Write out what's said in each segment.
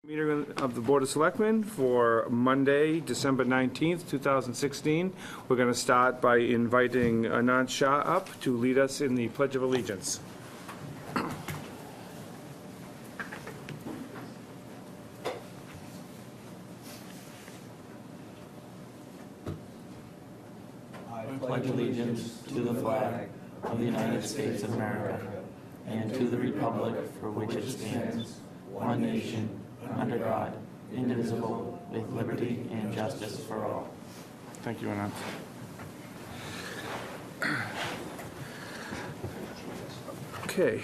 Meeting of the Board of Selectmen for Monday, December 19th, 2016. We're going to start by inviting Anand Shah up to lead us in the Pledge of Allegiance. I pledge allegiance to the flag of the United States of America and to the republic for which it stands, one nation, under God, indivisible, with liberty and justice for all. Thank you, Anand. Okay.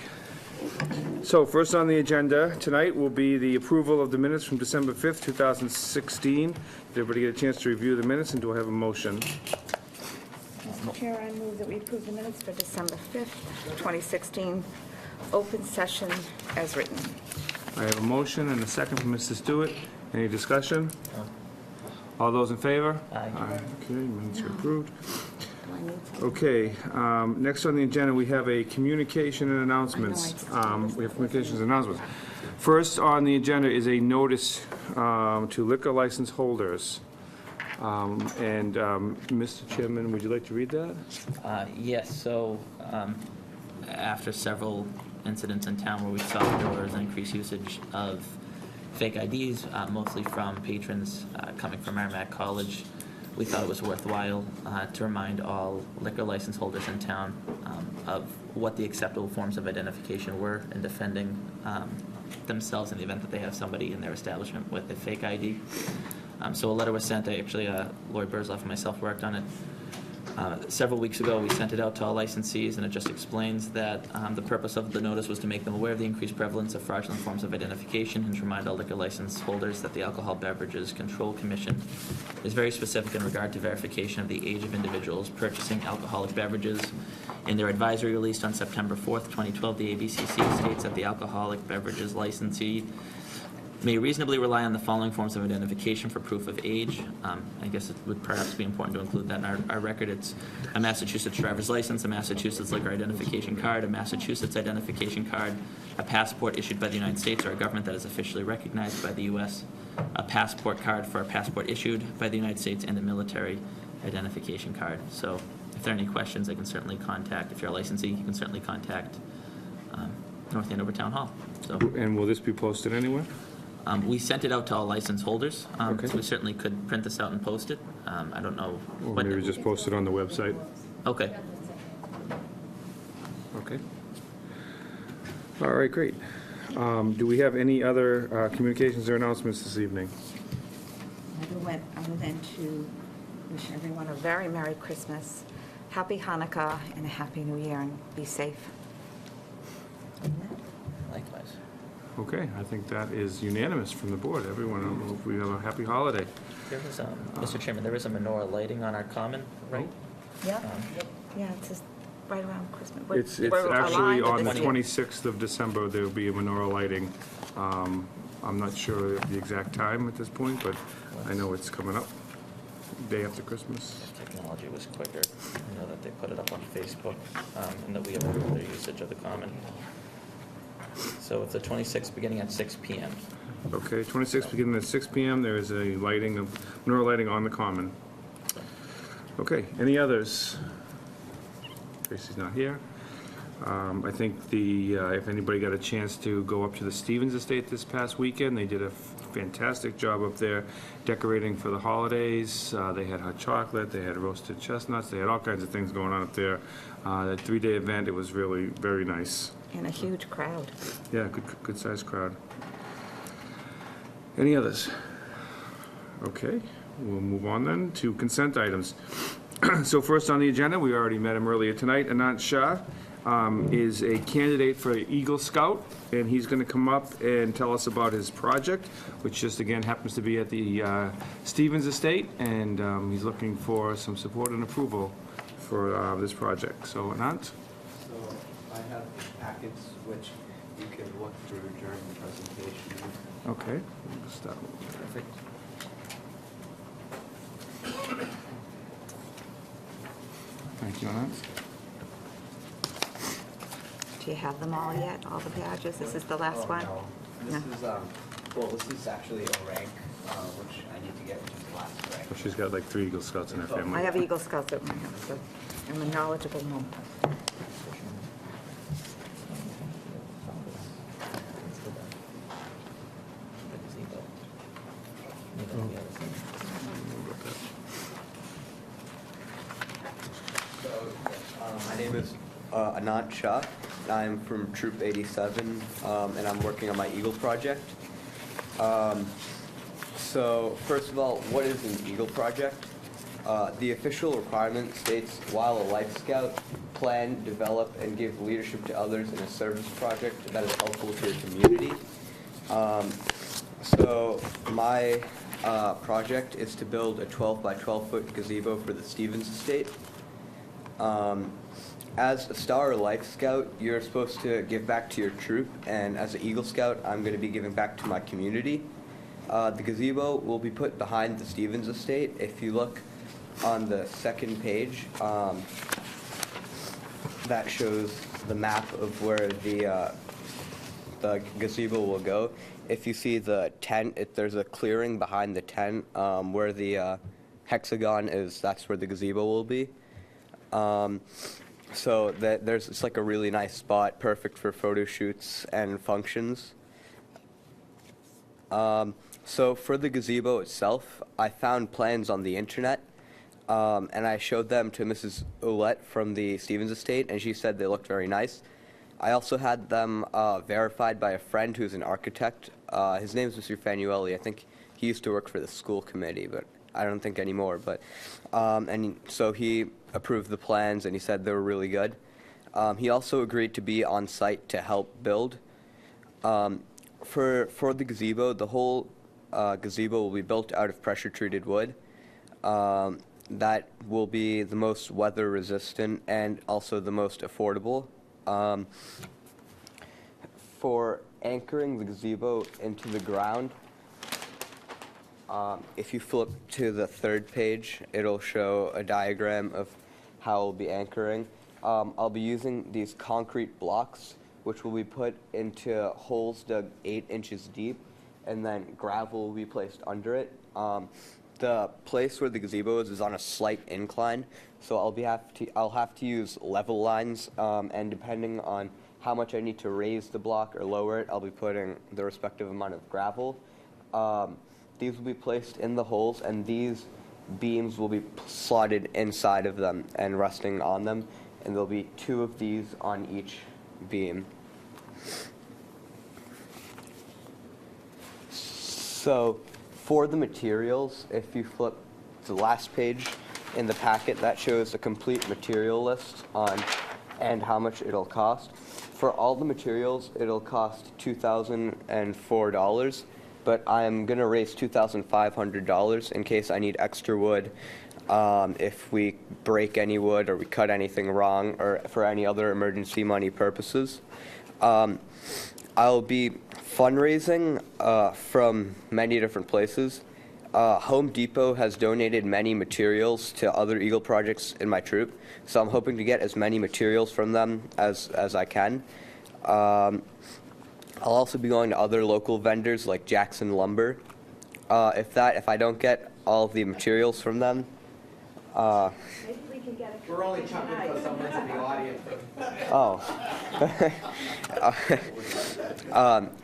So first on the agenda tonight will be the approval of the minutes from December 5th, 2016. Did everybody get a chance to review the minutes, and do I have a motion? Mr. Chair, I move that we approve the minutes for December 5th, 2016, open session as written. I have a motion and a second from Mr. Stewart. Any discussion? All those in favor? Aye. Okay, minutes are approved. Do I need to? Okay, next on the agenda, we have a communication and announcements. We have communications and announcements. First on the agenda is a notice to liquor license holders. Mr. Chairman, would you like to read that? Yes, so after several incidents in town where we saw there was an increased usage of fake IDs, mostly from patrons coming from Merrimack College, we thought it was worthwhile to remind all liquor license holders in town of what the acceptable forms of identification were in defending themselves in the event that they have somebody in their establishment with a fake ID. So a letter was sent. Lori Burzloff and myself worked on it. Several weeks ago, we sent it out to all licensees, and it just explains that the purpose of the notice was to make them aware of the increased prevalence of fraudulent forms of identification and to remind all liquor license holders that the Alcohol Beverages Control Commission is very specific in regard to verification of the age of individuals purchasing alcoholic beverages. In their advisory released on September 4th, 2012, the ABCC states that the alcoholic beverages licensee may reasonably rely on the following forms of identification for proof of age. I guess it would perhaps be important to include that in our record. It's a Massachusetts driver's license, a Massachusetts liquor identification card, a Massachusetts identification card, a passport issued by the United States or a government that is officially recognized by the U.S., a passport card for a passport issued by the United States, and a military identification card. So if there are any questions, I can certainly contact, if you're a licensee, you can certainly contact North Andover Town Hall. So. And will this be posted anywhere? We sent it out to all license holders, Okay. so we certainly could print this out and post it. I don't know. Or maybe just post it on the website? Okay. Okay. All right, great. Do we have any other communications or announcements this evening? Other than to wish everyone a very Merry Christmas, Happy Hanukkah, and a Happy New Year, and be safe. Likewise. Okay, I think that is unanimous from the board. Everyone, I hope we have a happy holiday. There was, Mr. Chairman, there is a menorah lighting on our common, right? Yeah, yeah, it's just right around Christmas. It's We're actually aligned with on the this- 26th of December, there will be a menorah lighting. I'm not sure of the exact time at this point, but I know it's coming up, day after Christmas. Technology was quicker. I know that they put it up on Facebook, and that we have their usage of the common. So it's the 26th, beginning at 6 p.m. Okay, 26th beginning at 6 p.m. There is a lighting, of menorah lighting on the common. Okay, any others? Tracy's not here. I think if anybody got a chance to go up to the Stevens Estate this past weekend, they did a fantastic job up there decorating for the holidays. They had hot chocolate, they had roasted chestnuts, they had all kinds of things going on up there. That 3-day event, it was really very nice. And a huge crowd. Yeah, good sized crowd. Any others? Okay, we'll move on then to consent items. So first on the agenda, we already met him earlier tonight. Anand Shah is a candidate for Eagle Scout, and he's going to come up and tell us about his project, which just again happens to be at the Stevens Estate, and he's looking for some support and approval for this project. So Anand? So I have packets which you can look through during the presentation. Okay, we'll start. Perfect. Thank you, Anand. Do you have them all yet, all the badges? This is the last one? No. This No. is Well, this is actually a rank, which I need to get, which is the last rank. Well, she's got like 3 Eagle Scouts in her family. I have Eagle Scouts at my house, so I'm a knowledgeable mom. So, my name is Anant Shah. I'm from Troop 87, and I'm working on my Eagle project. So, first of all, what is an Eagle project? The official requirement states, while a Life Scout, plan, develop, and give leadership to others in a service project that is helpful to your community. So, my project is to build a 12 by 12 foot gazebo for the Stevens estate. As a Star or Life Scout, you're supposed to give back to your troop, and as an Eagle Scout, I'm going to be giving back to my community. The gazebo will be put behind the Stevens estate. If you look on the second page, that shows the map of where the gazebo will go. If you see the tent, there's a clearing behind the tent where the hexagon is. That's where the gazebo will be. So it's like a really nice spot, perfect for photo shoots and functions. So for the gazebo itself, I found plans on the internet, and I showed them to Mrs. Ouellette from the Stevens estate, and she said they looked very nice. I also had them verified by a friend who's an architect. His name is Mr. Fanuelli. I think he used to work for the school committee, but I don't think anymore. But so he approved the plans, and he said they were really good. He also agreed to be on site to help build. For the gazebo, the whole gazebo will be built out of pressure-treated wood. That will be the most weather-resistant and also the most affordable. For anchoring the gazebo into the ground, if you flip to the third page, it'll show a diagram of how I'll be anchoring. I'll be using these concrete blocks, which will be put into holes dug 8 inches deep, and then gravel will be placed under it. The place where the gazebo is on a slight incline, so I'll have to use level lines, and depending on how much I need to raise the block or lower it, I'll be putting the respective amount of gravel. These will be placed in the holes, and these beams will be slotted inside of them and resting on them, and there'll be 2 of these on each beam. So for the materials, if you flip to the last page in the packet, that shows a complete material list on and how much it'll cost. For all the materials, it'll cost $2,004, but I'm going to raise $2,500 in case I need extra wood, if we break any wood or we cut anything wrong, or for any other emergency money purposes. I'll be fundraising from many different places. Home Depot has donated many materials to other Eagle projects in my troop, so I'm hoping to get as many materials from them as I can. I'll also be going to other local vendors like Jackson Lumber. If I don't get all the materials from them, Maybe we can get a... We're only chucking because someone's in the audience.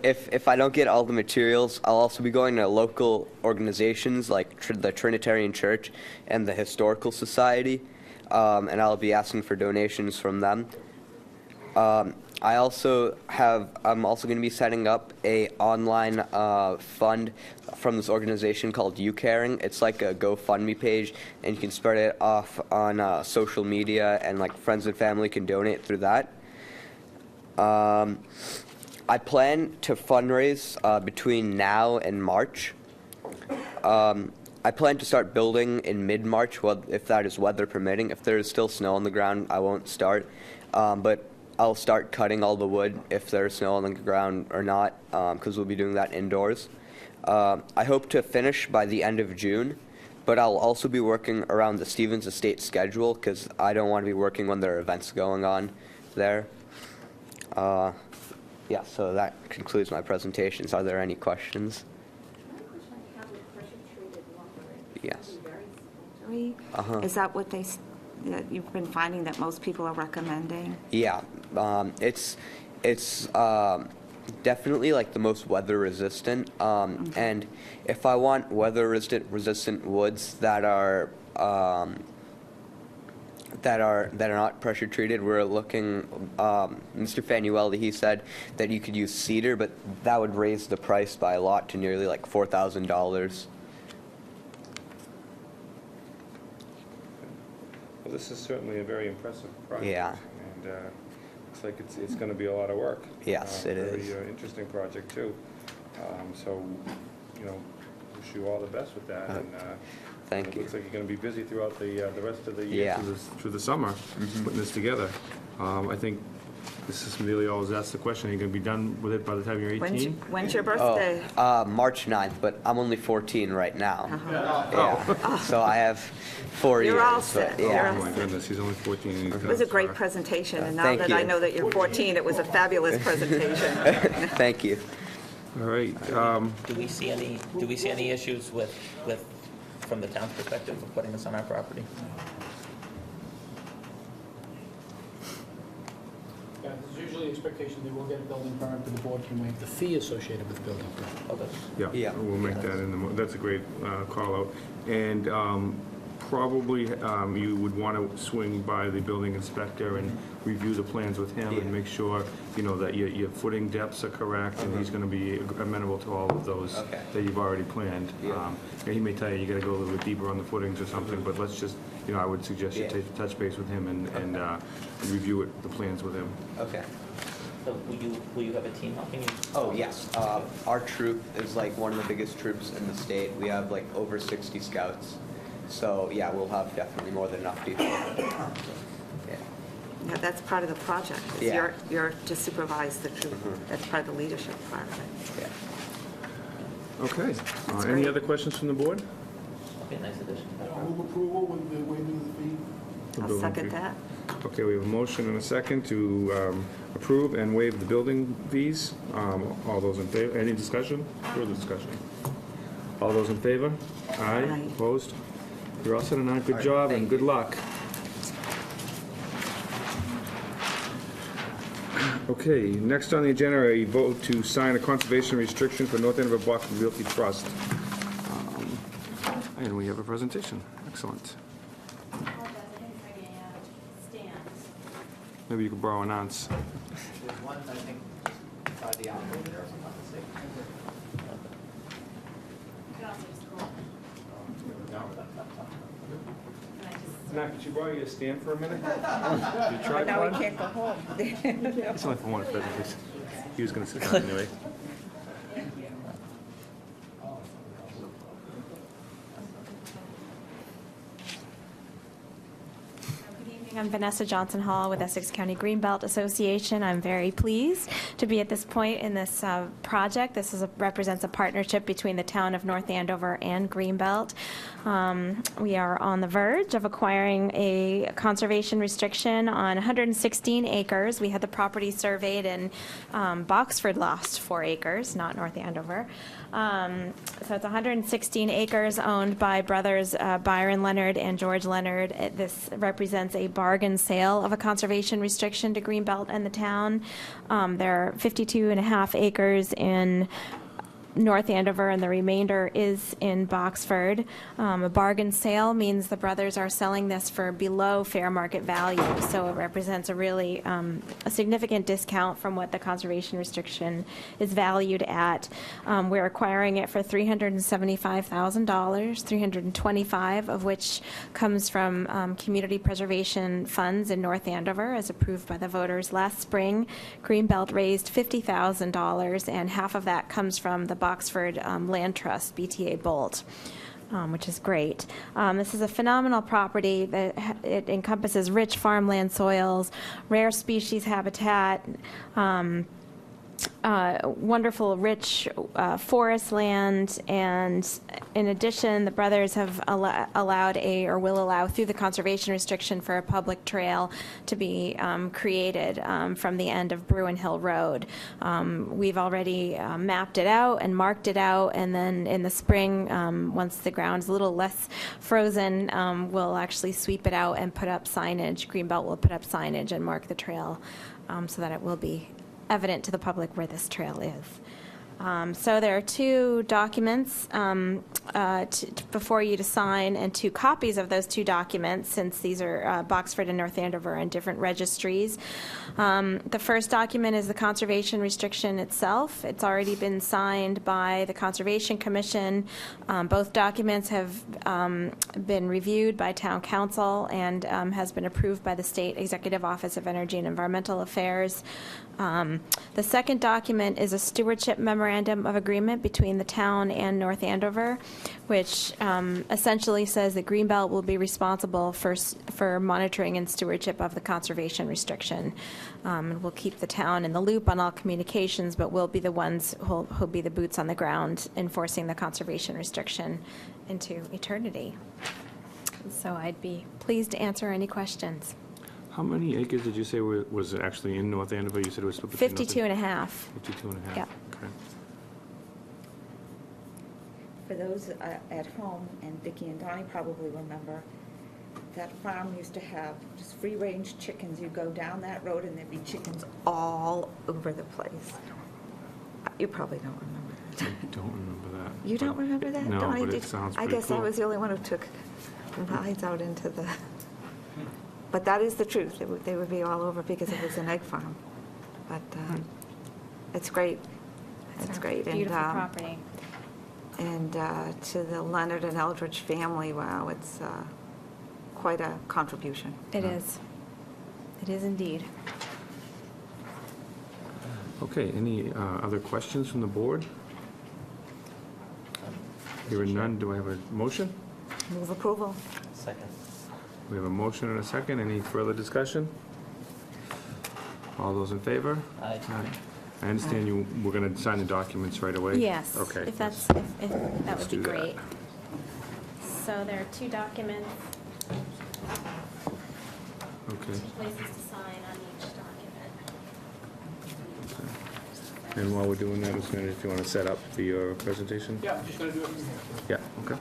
If I don't get all the materials, I'll also be going to local organizations like the Trinitarian Church and the Historical Society, and I'll be asking for donations from them. I'm also going to be setting up a online fund from this organization called You Caring. It's like a GoFundMe page, and you can spread it off on social media, and like friends and family can donate through that. I plan to fundraise between now and March. I plan to start building in mid-March, if that is weather permitting. If there is still snow on the ground, I won't start. But I'll start cutting all the wood if there's snow on the ground or not, because we'll be doing that indoors. I hope to finish by the end of June, but I'll also be working around the Stevens Estate schedule, because I don't want to be working when there are events going on there. Yeah, so that concludes my presentations. Are there any questions? Yes. Is that what that you've been finding that most people are recommending? Yeah, it's definitely like the most weather resistant. And if I want weather resistant woods that are not pressure treated, we're looking. Mr. Fanuelli, he said that you could use cedar, but that would raise the price by a lot to nearly like $4,000. Well, this is certainly a very impressive project. Yeah. And looks like it's going to be a lot of work. Yes, it is. Very interesting project, too. So, wish you all the best with that. And Thank it you. looks like you're going to be busy throughout the rest of the year, Yeah. through the summer, putting this together. I think this is really always asked the question, are you going to be done with it by the time you're 18? When's your birthday? March 9th, but I'm only 14 right now. Yeah. So I have 4 years. You're all but set. Yeah. Oh, my goodness, he's only 14. and he's It was a gone great far. presentation, and now Thank that I you. know that you're 14, it was a fabulous presentation. Thank you. All right. Do we see any issues with, from the town's perspective, of putting this on our property? Yeah, there's usually expectation they will get a building permit, but the board can waive the fee associated with the building permit. Okay. Yeah, Yeah. we'll make that in that's a great call out. And probably you would want to swing by the building inspector and review the plans with him and make sure, that your footing depths are correct, and he's going to be amenable to all of those Okay. that you've already planned. Yeah. And he may tell you got to go a little bit deeper on the footings or something, but let's just, I would suggest you Yeah. touch base with him and review the plans with him. Okay. So will you have a team helping you? Oh, yes. Our troop is like one of the biggest troops in the state. We have like over 60 scouts. So, yeah, we'll have definitely more than enough people. Yeah. Yeah, that's part of the project. It's Yeah. You're to supervise the troop. That's part of the leadership part of it. Yeah. Okay. That's Any great. other questions from the board? That'll be a nice addition. Move approval with the waiving of the fee. The I'll building second fee. that. Okay, we have a motion and a second to approve and waive the building fees. All those in favor, any discussion? Further discussion? All those in favor? Aye. Aye. Opposed? You're all set, and good job and good luck. Okay, next on the agenda, a vote to sign a conservation restriction for North Andover Block Realty Trust. And we have a presentation. Excellent. Maybe you could borrow an ounce. There's one, I think, by the outlet there, if I'm not mistaken. Matt, could you borrow your stand for a minute? But now we can't go home. It's only for one presentation. He was going to sit down anyway. Good evening. I'm Vanessa Johnson Hall with Essex County Greenbelt Association. I'm very pleased to be at this point in this project. This represents a partnership between the town of North Andover and Greenbelt. We are on the verge of acquiring a conservation restriction on 116 acres. We had the property surveyed, and Boxford lost 4 acres, not North Andover. So it's 116 acres owned by brothers Byron Leonard and George Leonard. This represents a bargain sale of a conservation restriction to Greenbelt and the town. There are 52.5 acres in North Andover, and the remainder is in Boxford. A bargain sale means the brothers are selling this for below fair market value, so it represents a really a significant discount from what the conservation restriction is valued at. We're acquiring it for $375,000, $325,000 of which comes from community preservation funds in North Andover, as approved by the voters last spring. Greenbelt raised $50,000, and half of that comes from the Boxford Land Trust, BTA Bolt, which is great. This is a phenomenal property that it encompasses rich farmland soils, rare species habitat, wonderful, rich forest land, and in addition, the brothers have allowed or will allow through the conservation restriction for a public trail to be created from the end of Bruin Hill Road. We've already mapped it out and marked it out, and then in the spring, once the ground's a little less frozen, we'll actually sweep it out and put up signage. Greenbelt will put up signage and mark the trail so that it will be evident to the public where this trail is. So there are two documents before you to sign, and two copies of those two documents, since these are Boxford and North Andover and different registries. The first document is the conservation restriction itself. It's already been signed by the Conservation Commission. Both documents have been reviewed by Town Council and has been approved by the State Executive Office of Energy and Environmental Affairs. The second document is a stewardship memorandum of agreement between the town and North Andover, which essentially says that Greenbelt will be responsible for monitoring and stewardship of the conservation restriction. And we'll keep the town in the loop on all communications, but we'll be the ones who'll be the boots on the ground enforcing the conservation restriction into eternity. So I'd be pleased to answer any questions. How many acres did you say was actually in North Andover? You said it was split between... 52 and a half. 52 and a half? Yeah. Okay. For those at home, and Vicki and Donnie probably remember, that farm used to have just free-range chickens. You go down that road and there'd be chickens all over the place. You probably don't remember that. I don't remember that. You don't but- remember that, No, Donnie? but it Did- sounds I pretty guess cool. I was the only one who took rides out into the, but that is the truth. They would be all over because it was an egg farm. But it's great. It's our great. Beautiful property. And to the Leonard and Eldridge family, wow, it's quite a contribution. It is. It is indeed. Okay, any other questions from the board? Hearing none, do I have a motion? Move approval. Second. We have a motion and a second. Any further discussion? All those in favor? Aye. I understand you, we're going to sign the documents right away? Yes. Okay. If that Let's would be do that. great. So there are two documents, Okay. two places to sign on each document. And while we're doing that, if you want to set up for your presentation? Yeah, I'm just gonna do it from here. Yeah, okay.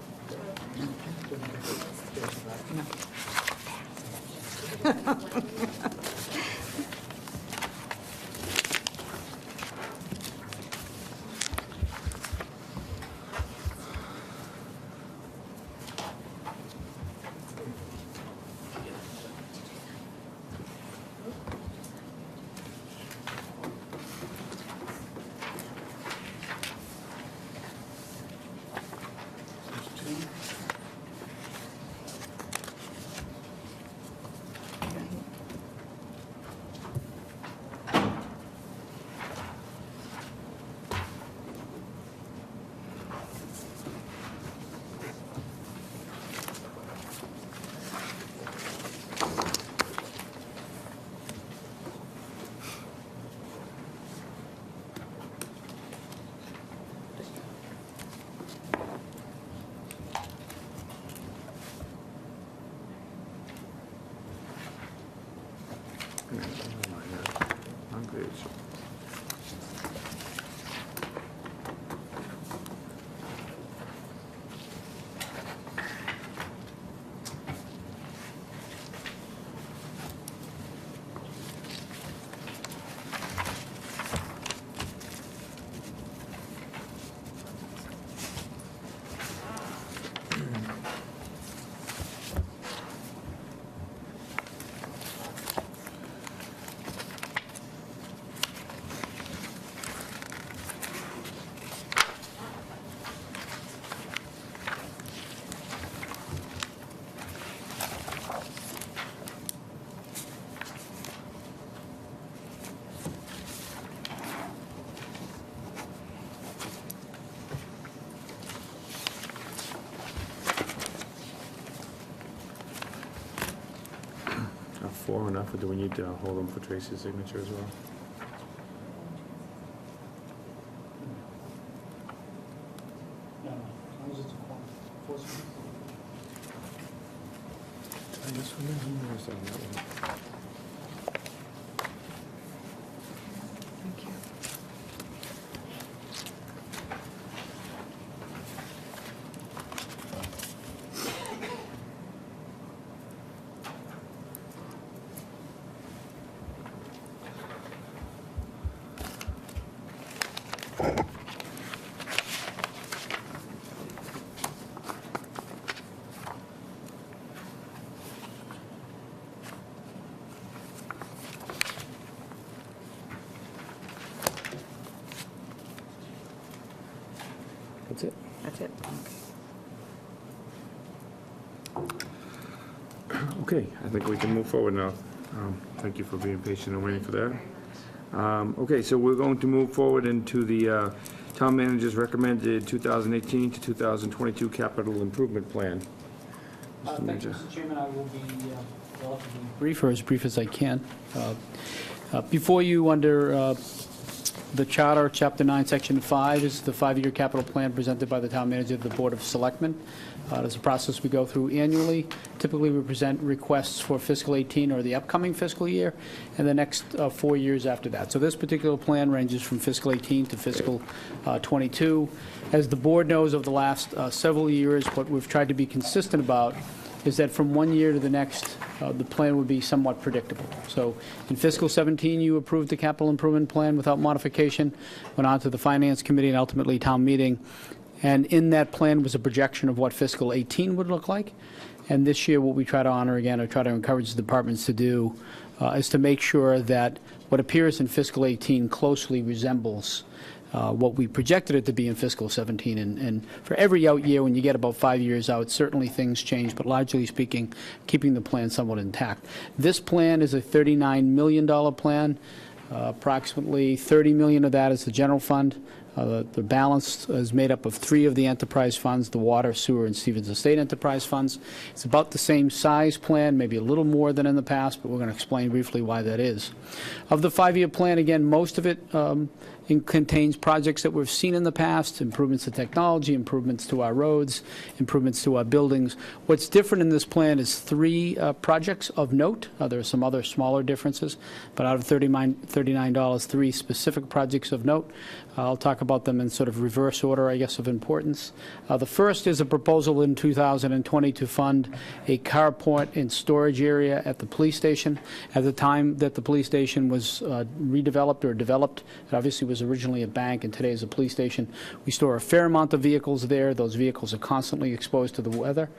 On page. Are 4 enough, or do we need to hold them for Tracy's signature as well? Opposite to quorum. Opposite. Thank you. That's it. That's it. Okay, I think we can move forward now. Thank you for being patient and waiting for that. Okay, so we're going to move forward into the town manager's recommended 2018 to 2022 capital improvement plan. Thank you, Mr. Chairman. I will be relatively brief, or as brief as I can. Before you, under the Charter, Chapter 9, Section 5, is the 5-year capital plan presented by the town manager of the Board of Selectmen. There's a process we go through annually. Typically, we present requests for fiscal 18 or the upcoming fiscal year, and the next 4 years after that. So this particular plan ranges from fiscal 18 to fiscal 22. As the board knows, over the last several years, what we've tried to be consistent about is that from one year to the next, the plan would be somewhat predictable. So in fiscal 17, you approved the capital improvement plan without modification, went on to the Finance Committee and ultimately town meeting. And in that plan was a projection of what fiscal 18 would look like. And this year, what we try to honor again, or try to encourage the departments to do, is to make sure that what appears in fiscal 18 closely resembles what we projected it to be in fiscal 17. And for every out year, when you get about 5 years out, certainly things change, but largely speaking, keeping the plan somewhat intact. This plan is a $39 million plan. Approximately $30 million of that is the general fund. The balance is made up of 3 of the enterprise funds, the water, sewer, and Stevens Estate enterprise funds. It's about the same size plan, maybe a little more than in the past, but we're going to explain briefly why that is. Of the 5-year plan, again, most of it contains projects that we've seen in the past, improvements to technology, improvements to our roads, improvements to our buildings. What's different in this plan is 3 projects of note. There are some other smaller differences, but out of $39, 3 specific projects of note. I'll talk about them in sort of reverse order, I guess, of importance. The first is a proposal in 2020 to fund a carport and storage area at the police station. At the time that the police station was redeveloped or developed, it obviously was originally a bank and today is a police station. We store a fair amount of vehicles there. Those vehicles are constantly exposed to the weather.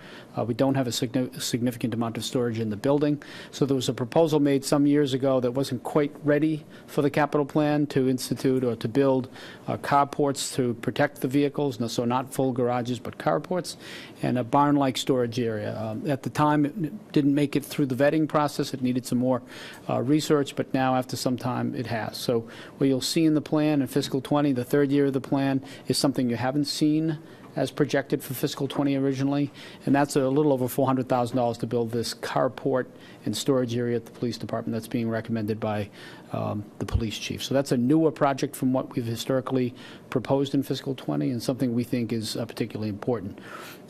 We don't have a significant amount of storage in the building. So there was a proposal made some years ago that wasn't quite ready for the capital plan to institute or to build carports to protect the vehicles, so not full garages but carports, and a barn-like storage area. At the time, it didn't make it through the vetting process. It needed some more research, but now after some time it has. So what you'll see in the plan in fiscal 20, the 3rd year of the plan, is something you haven't seen as projected for fiscal 20 originally, and that's a little over $400,000 to build this carport and storage area at the police department that's being recommended by the police chief. So that's a newer project from what we've historically proposed in fiscal 20 and something we think is particularly important.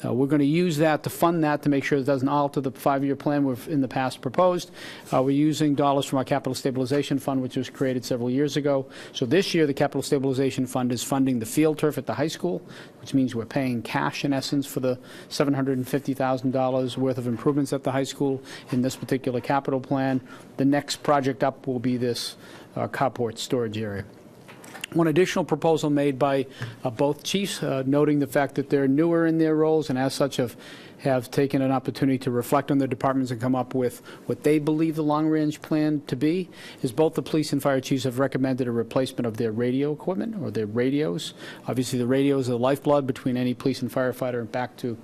We're going to use that to fund that to make sure it doesn't alter the 5-year plan we've in the past proposed. We're using dollars from our Capital Stabilization Fund, which was created several years ago. So this year, the Capital Stabilization Fund is funding the field turf at the high school, which means we're paying cash, in essence, for the $750,000 worth of improvements at the high school in this particular capital plan. The next project up will be this carport storage area. One additional proposal made by both chiefs, noting the fact that they're newer in their roles and as such have taken an opportunity to reflect on their departments and come up with what they believe the long-range plan to be, is both the police and fire chiefs have recommended a replacement of their radio equipment or their radios. Obviously, the radios are the lifeblood between any police and firefighter and back to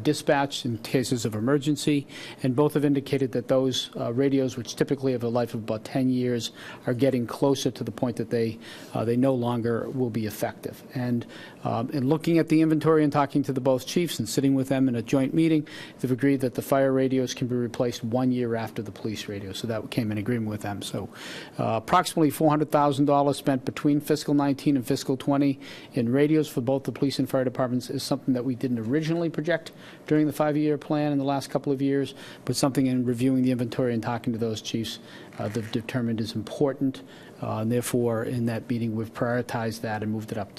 dispatch in cases of emergency, and both have indicated that those radios, which typically have a life of about 10 years, are getting closer to the point that they no longer will be effective. And In looking at the inventory and talking to the both chiefs and sitting with them in a joint meeting, they've agreed that the fire radios can be replaced 1 year after the police radio. So that came in agreement with them. So approximately $400,000 spent between fiscal 19 and fiscal 20 in radios for both the police and fire departments is something that we didn't originally project during the 5-year plan in the last couple of years, but something in reviewing the inventory and talking to those chiefs they've determined is important. And therefore, in that meeting, we've prioritized that and moved it up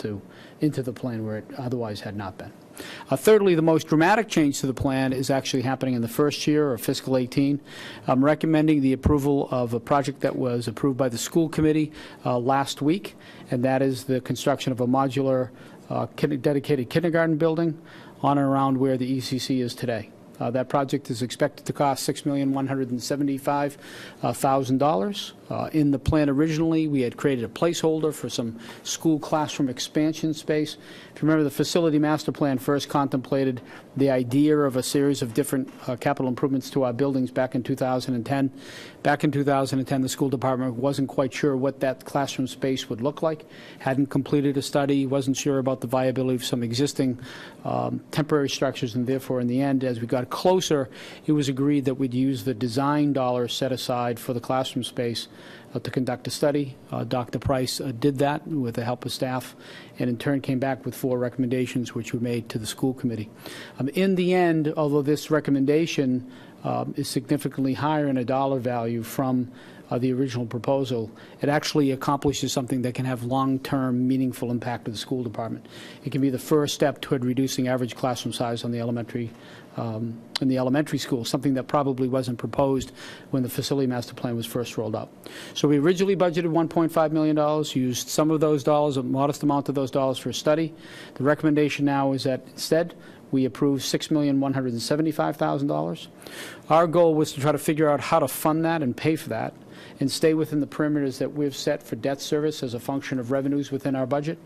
into the plan where it otherwise had not been. Thirdly, the most dramatic change to the plan is actually happening in the first year of fiscal 18. I'm recommending the approval of a project that was approved by the school committee last week, and that is the construction of a modular dedicated kindergarten building on and around where the ECC is today. That project is expected to cost $6,175,000. In the plan originally, we had created a placeholder for some school classroom expansion space. If you remember, the facility master plan first contemplated the idea of a series of different capital improvements to our buildings back in 2010. Back in 2010, the school department wasn't quite sure what that classroom space would look like, hadn't completed a study, wasn't sure about the viability of some existing temporary structures, and therefore, in the end, as we got closer, it was agreed that we'd use the design dollars set aside for the classroom space to conduct a study. Dr. Price did that with the help of staff, and in turn came back with 4 recommendations which were made to the school committee. In the end, although this recommendation is significantly higher in a dollar value from the original proposal, it actually accomplishes something that can have long-term meaningful impact to the school department. It can be the first step toward reducing average classroom size on the elementary in the elementary school, something that probably wasn't proposed when the facility master plan was first rolled out. So we originally budgeted $1.5 million, used some of those dollars, a modest amount of those dollars for a study. The recommendation now is that instead we approve $6,175,000. Our goal was to try to figure out how to fund that and pay for that and stay within the perimeters that we've set for debt service as a function of revenues within our budget.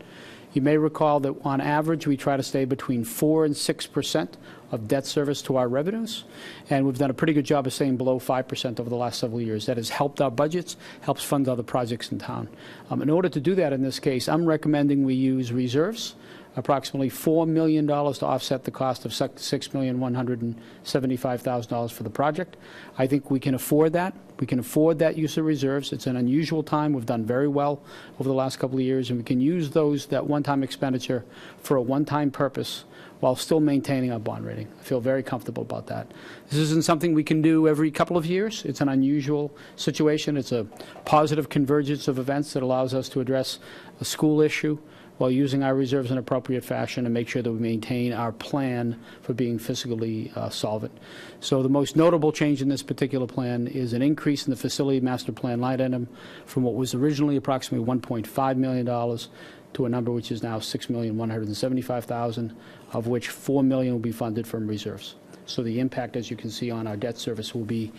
You may recall that on average we try to stay between 4% and 6% of debt service to our revenues, and we've done a pretty good job of staying below 5% over the last several years. That has helped our budgets, helps fund other projects in town. In order to do that in this case, I'm recommending we use reserves, approximately $4 million to offset the cost of $6,175,000 for the project. I think we can afford that. We can afford that use of reserves. It's an unusual time. We've done very well over the last couple of years, and we can use that one-time expenditure for a one-time purpose while still maintaining our bond rating. I feel very comfortable about that. This isn't something we can do every couple of years. It's an unusual situation. It's a positive convergence of events that allows us to address a school issue while using our reserves in an appropriate fashion and make sure that we maintain our plan for being fiscally solvent. So the most notable change in this particular plan is an increase in the facility master plan line item from what was originally approximately $1.5 million to a number which is now $6,175,000, of which $4 million will be funded from reserves. So the impact, as you can see, on our debt service will be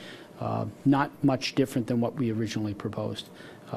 not much different than what we originally proposed.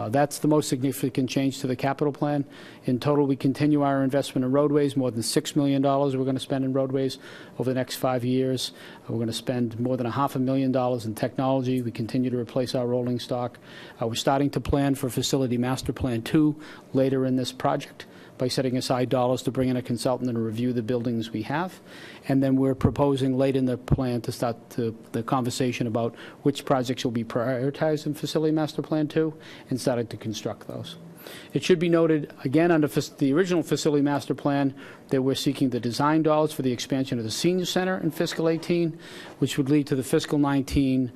That's the most significant change to the capital plan. In total, we continue our investment in roadways, more than $6 million we're going to spend in roadways over the next 5 years. We're going to spend more than $500,000 in technology. We continue to replace our rolling stock. We're starting to plan for Facility Master Plan 2 later in this project by setting aside dollars to bring in a consultant and review the buildings we have. And then we're proposing late in the plan to start the conversation about which projects will be prioritized in Facility Master Plan 2 and starting to construct those. It should be noted, again, under the original Facility Master Plan, that we're seeking the design dollars for the expansion of the senior center in fiscal 18, which would lead to the fiscal 19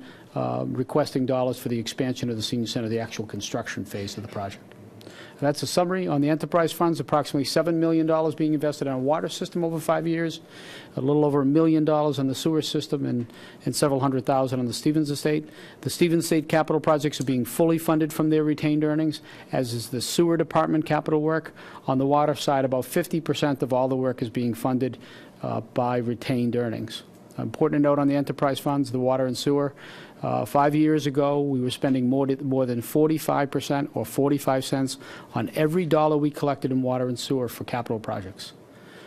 requesting dollars for the expansion of the senior center, the actual construction phase of the project. That's a summary. On the enterprise funds, approximately $7 million being invested in a water system over 5 years, a little over $1 million on the sewer system, and several hundred thousand on the Stevens estate. The Stevens estate capital projects are being fully funded from their retained earnings, as is the sewer department capital work. On the water side, about 50% of all the work is being funded by retained earnings. Important to note on the enterprise funds, the water and sewer. 5 years ago, we were spending more than 45% or 45 cents on every dollar we collected in water and sewer for capital projects.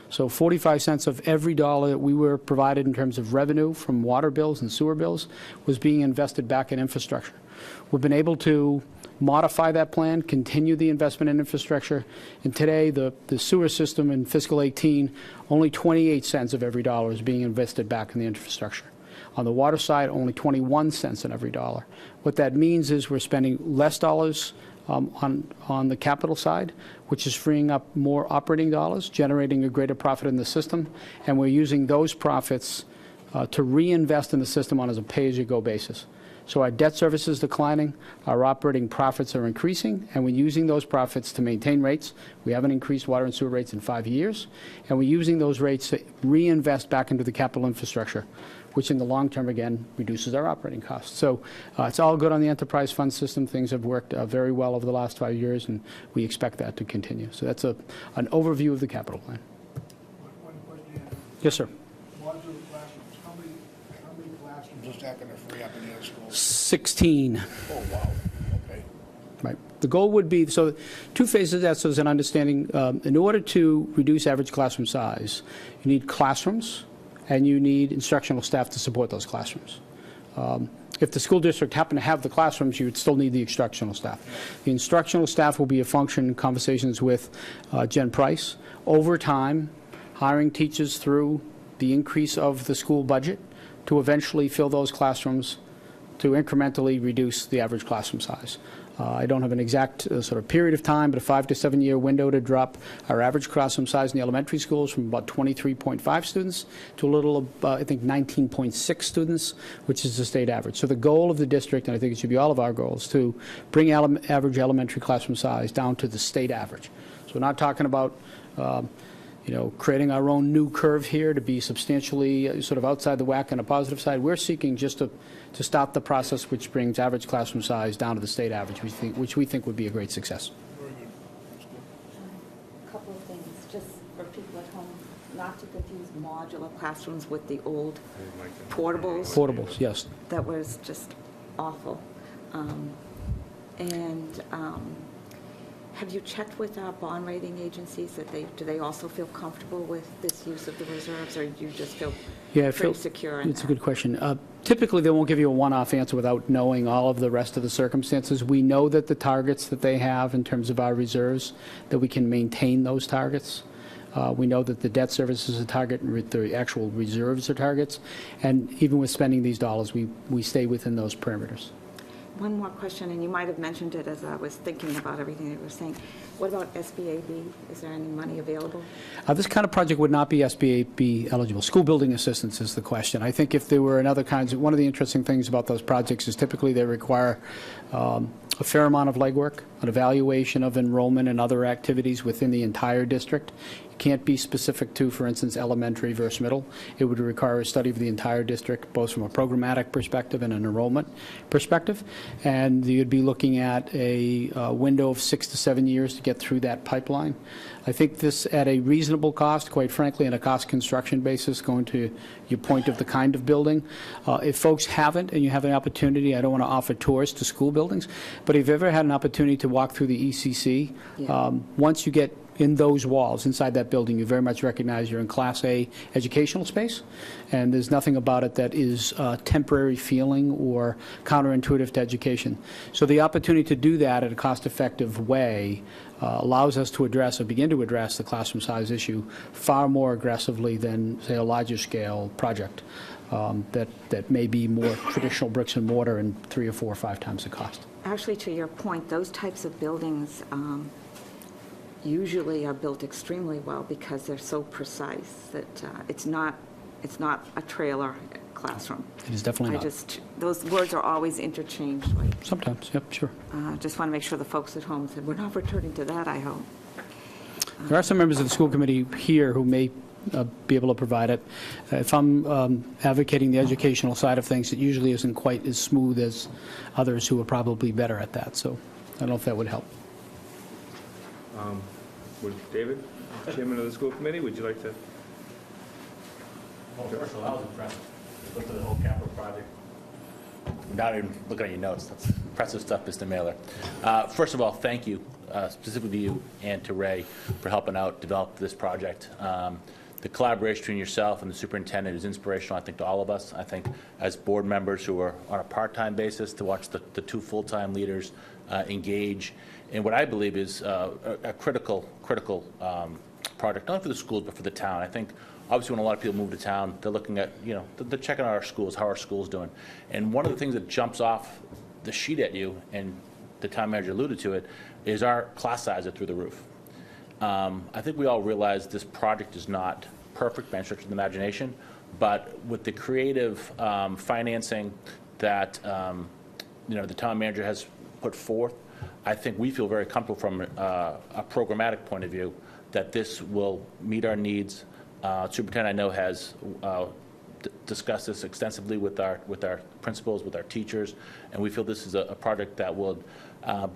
So 45 cents of every dollar that we were provided in terms of revenue from water bills and sewer bills was being invested back in infrastructure. We've been able to modify that plan, continue the investment in infrastructure. And today, the sewer system in fiscal 18, only 28 cents of every dollar is being invested back in the infrastructure. On the water side, only 21 cents in every dollar. What that means is we're spending less dollars on the capital side, which is freeing up more operating dollars, generating a greater profit in the system, and we're using those profits to reinvest in the system on as a pay-as-you-go basis. So our debt service is declining, our operating profits are increasing, and we're using those profits to maintain rates. We haven't increased water and sewer rates in 5 years, and we're using those rates to reinvest back into the capital infrastructure, which in the long term, again, reduces our operating costs. So it's all good on the enterprise fund system. Things have worked very well over the last 5 years, and we expect that to continue. So that's an overview of the capital plan. One question. Yes, sir. Modular classrooms, how many classrooms is that going to free up in your school? 16. Oh, wow, okay. Right. The goal would be, so 2 phases of that, so there's an understanding. In order to reduce average classroom size, you need classrooms, and you need instructional staff to support those classrooms. If the school district happened to have the classrooms, you would still need the instructional staff. The instructional staff will be a function in conversations with Jen Price. Over time, hiring teachers through the increase of the school budget to eventually fill those classrooms to incrementally reduce the average classroom size. I don't have an exact sort of period of time, but a 5 to 7 year window to drop our average classroom size in the elementary schools from about 23.5 students to a little, I think, 19.6 students, which is the state average. So the goal of the district, and I think it should be all of our goals, to bring average elementary classroom size down to the state average. So we're not talking about creating our own new curve here to be substantially sort of outside the whack on a positive side. We're seeking just to stop the process which brings average classroom size down to the state average, which we think would be a great success. Very good. That's good. A couple of things, just for people at home, not to confuse modular classrooms with the old portables. Portables, yes. That was just awful. Have you checked with our bond rating agencies that do they also feel comfortable with this use of the reserves, or do you just feel pretty secure in that? It's a good question. Typically, they won't give you a one-off answer without knowing all of the rest of the circumstances. We know that the targets that they have in terms of our reserves, that we can maintain those targets. We know that the debt service is a target and the actual reserves are targets. And even with spending these dollars, we stay within those parameters. One more question, and you might have mentioned it as I was thinking about everything that you were saying. What about SBAB? Is there any money available? This kind of project would not be SBAB eligible. School building assistance is the question. I think if there were another kinds, one of the interesting things about those projects is typically they require a fair amount of legwork, an evaluation of enrollment and other activities within the entire district. It can't be specific to, for instance, elementary versus middle. It would require a study of the entire district, both from a programmatic perspective and an enrollment perspective. And you'd be looking at a window of 6 to 7 years to get through that pipeline. I think this at a reasonable cost, quite frankly, on a cost construction basis, going to your point of the kind of building. If folks haven't, and you have an opportunity, I don't want to offer tours to school buildings, but if you've ever had an opportunity to walk through the ECC, once you get in those walls, inside that building, you very much recognize you're in Class A educational space, and there's nothing about it that is temporary feeling or counterintuitive to education. So the opportunity to do that in a cost-effective way allows us to address or begin to address the classroom size issue far more aggressively than, say, a larger scale project that may be more traditional bricks and mortar and 3 or 4 or 5 times the cost. Actually, to your point, those types of buildings usually are built extremely well because they're so precise that it's not a trailer classroom. It is definitely not. Those words are always interchanged. Sometimes, yep, sure. Just want to make sure the folks at home said, we're not returning to that, I hope. There are some members of the school committee here who may be able to provide it. If I'm advocating the educational side of things, it usually isn't quite as smooth as others who are probably better at that. So I don't know if that would help. David, chairman of the school committee, would you like to? Well, first of all, I was impressed. You looked at the whole capital project. Without even looking at your notes, that's impressive stuff, Mr. Mailer. First of all, thank you, specifically to you and to Ray, for helping out develop this project. the collaboration between yourself and the superintendent is inspirational, I think, to all of us. I think as board members who are on a part-time basis, to watch the two full-time leaders engage in what I believe is a critical project, not only for the schools, but for the town. I think, obviously, when a lot of people move to town, they're looking at, they're checking out our schools, how our school's doing. And one of the things that jumps off the sheet at you, and the town manager alluded to it, is our class size are through the roof. I think we all realize this project is not perfect by any stretch of the imagination, but with the creative financing that the town manager has put forth, I think we feel very comfortable from a programmatic point of view that this will meet our needs. Superintendent, I know, has discussed this extensively with our principals, with our teachers, and we feel this is a project that will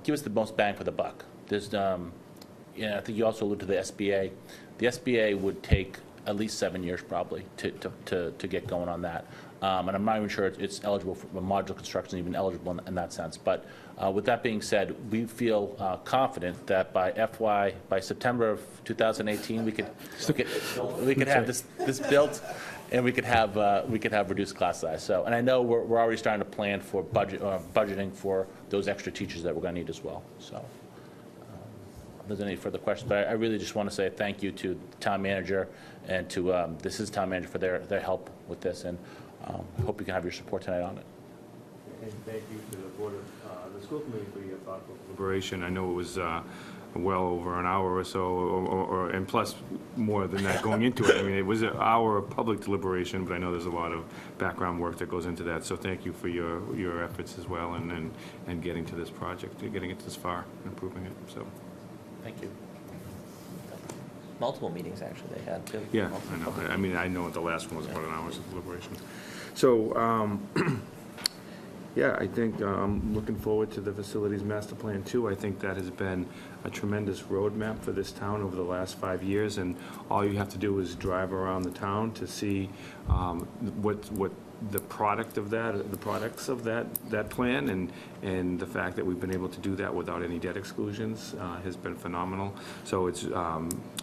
give us the most bang for the buck. There's, I think you also alluded to the SBA. The SBA would take at least 7 years probably to get going on that. And I'm not even sure it's eligible for modular construction, even eligible in that sense. But with that being said, we feel confident that by September of 2018, we could have this built, and we could have reduced class size. So, and I know we're already starting to plan for budgeting for those extra teachers that we're going to need as well. So. If there's any further questions, but I really just want to say thank you to the town manager and to the assistant town manager for their help with this, and hope you can have your support tonight on it. And thank you to the board of the school committee for your thoughtful deliberation. I know it was well over an hour or so, and plus more than that going into it. I mean, it was an hour of public deliberation, but I know there's a lot of background work that goes into that. So thank you for your efforts as well, and getting to this project, getting it this far, improving it. So. Thank you. Multiple meetings, actually, they had, too. Yeah, I know. I mean, I know the last one was about an hour's deliberation. So, yeah, I think I'm looking forward to the facilities master plan, too. I think that has been a tremendous roadmap for this town over the last 5 years, and all you have to do is drive around the town to see what the products of that plan, and the fact that we've been able to do that without any debt exclusions has been phenomenal. So it's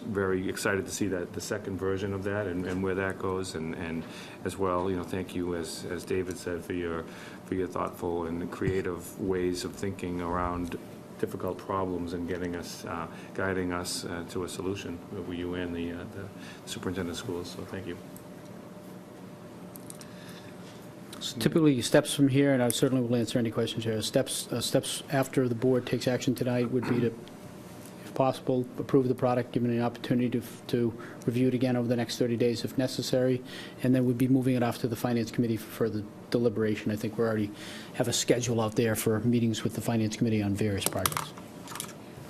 very excited to see that the second version of that and where that goes, and as well, thank you, as David said, for your thoughtful and creative ways of thinking around difficult problems and getting us, guiding us to a solution, you and the superintendent of schools. So thank you. Typically, steps from here, and I certainly will answer any questions here, steps after the board takes action tonight would be to, if possible, approve the product, given an opportunity to review it again over the next 30 days if necessary, and then we'd be moving it off to the Finance Committee for further deliberation. I think we already have a schedule out there for meetings with the Finance Committee on various projects.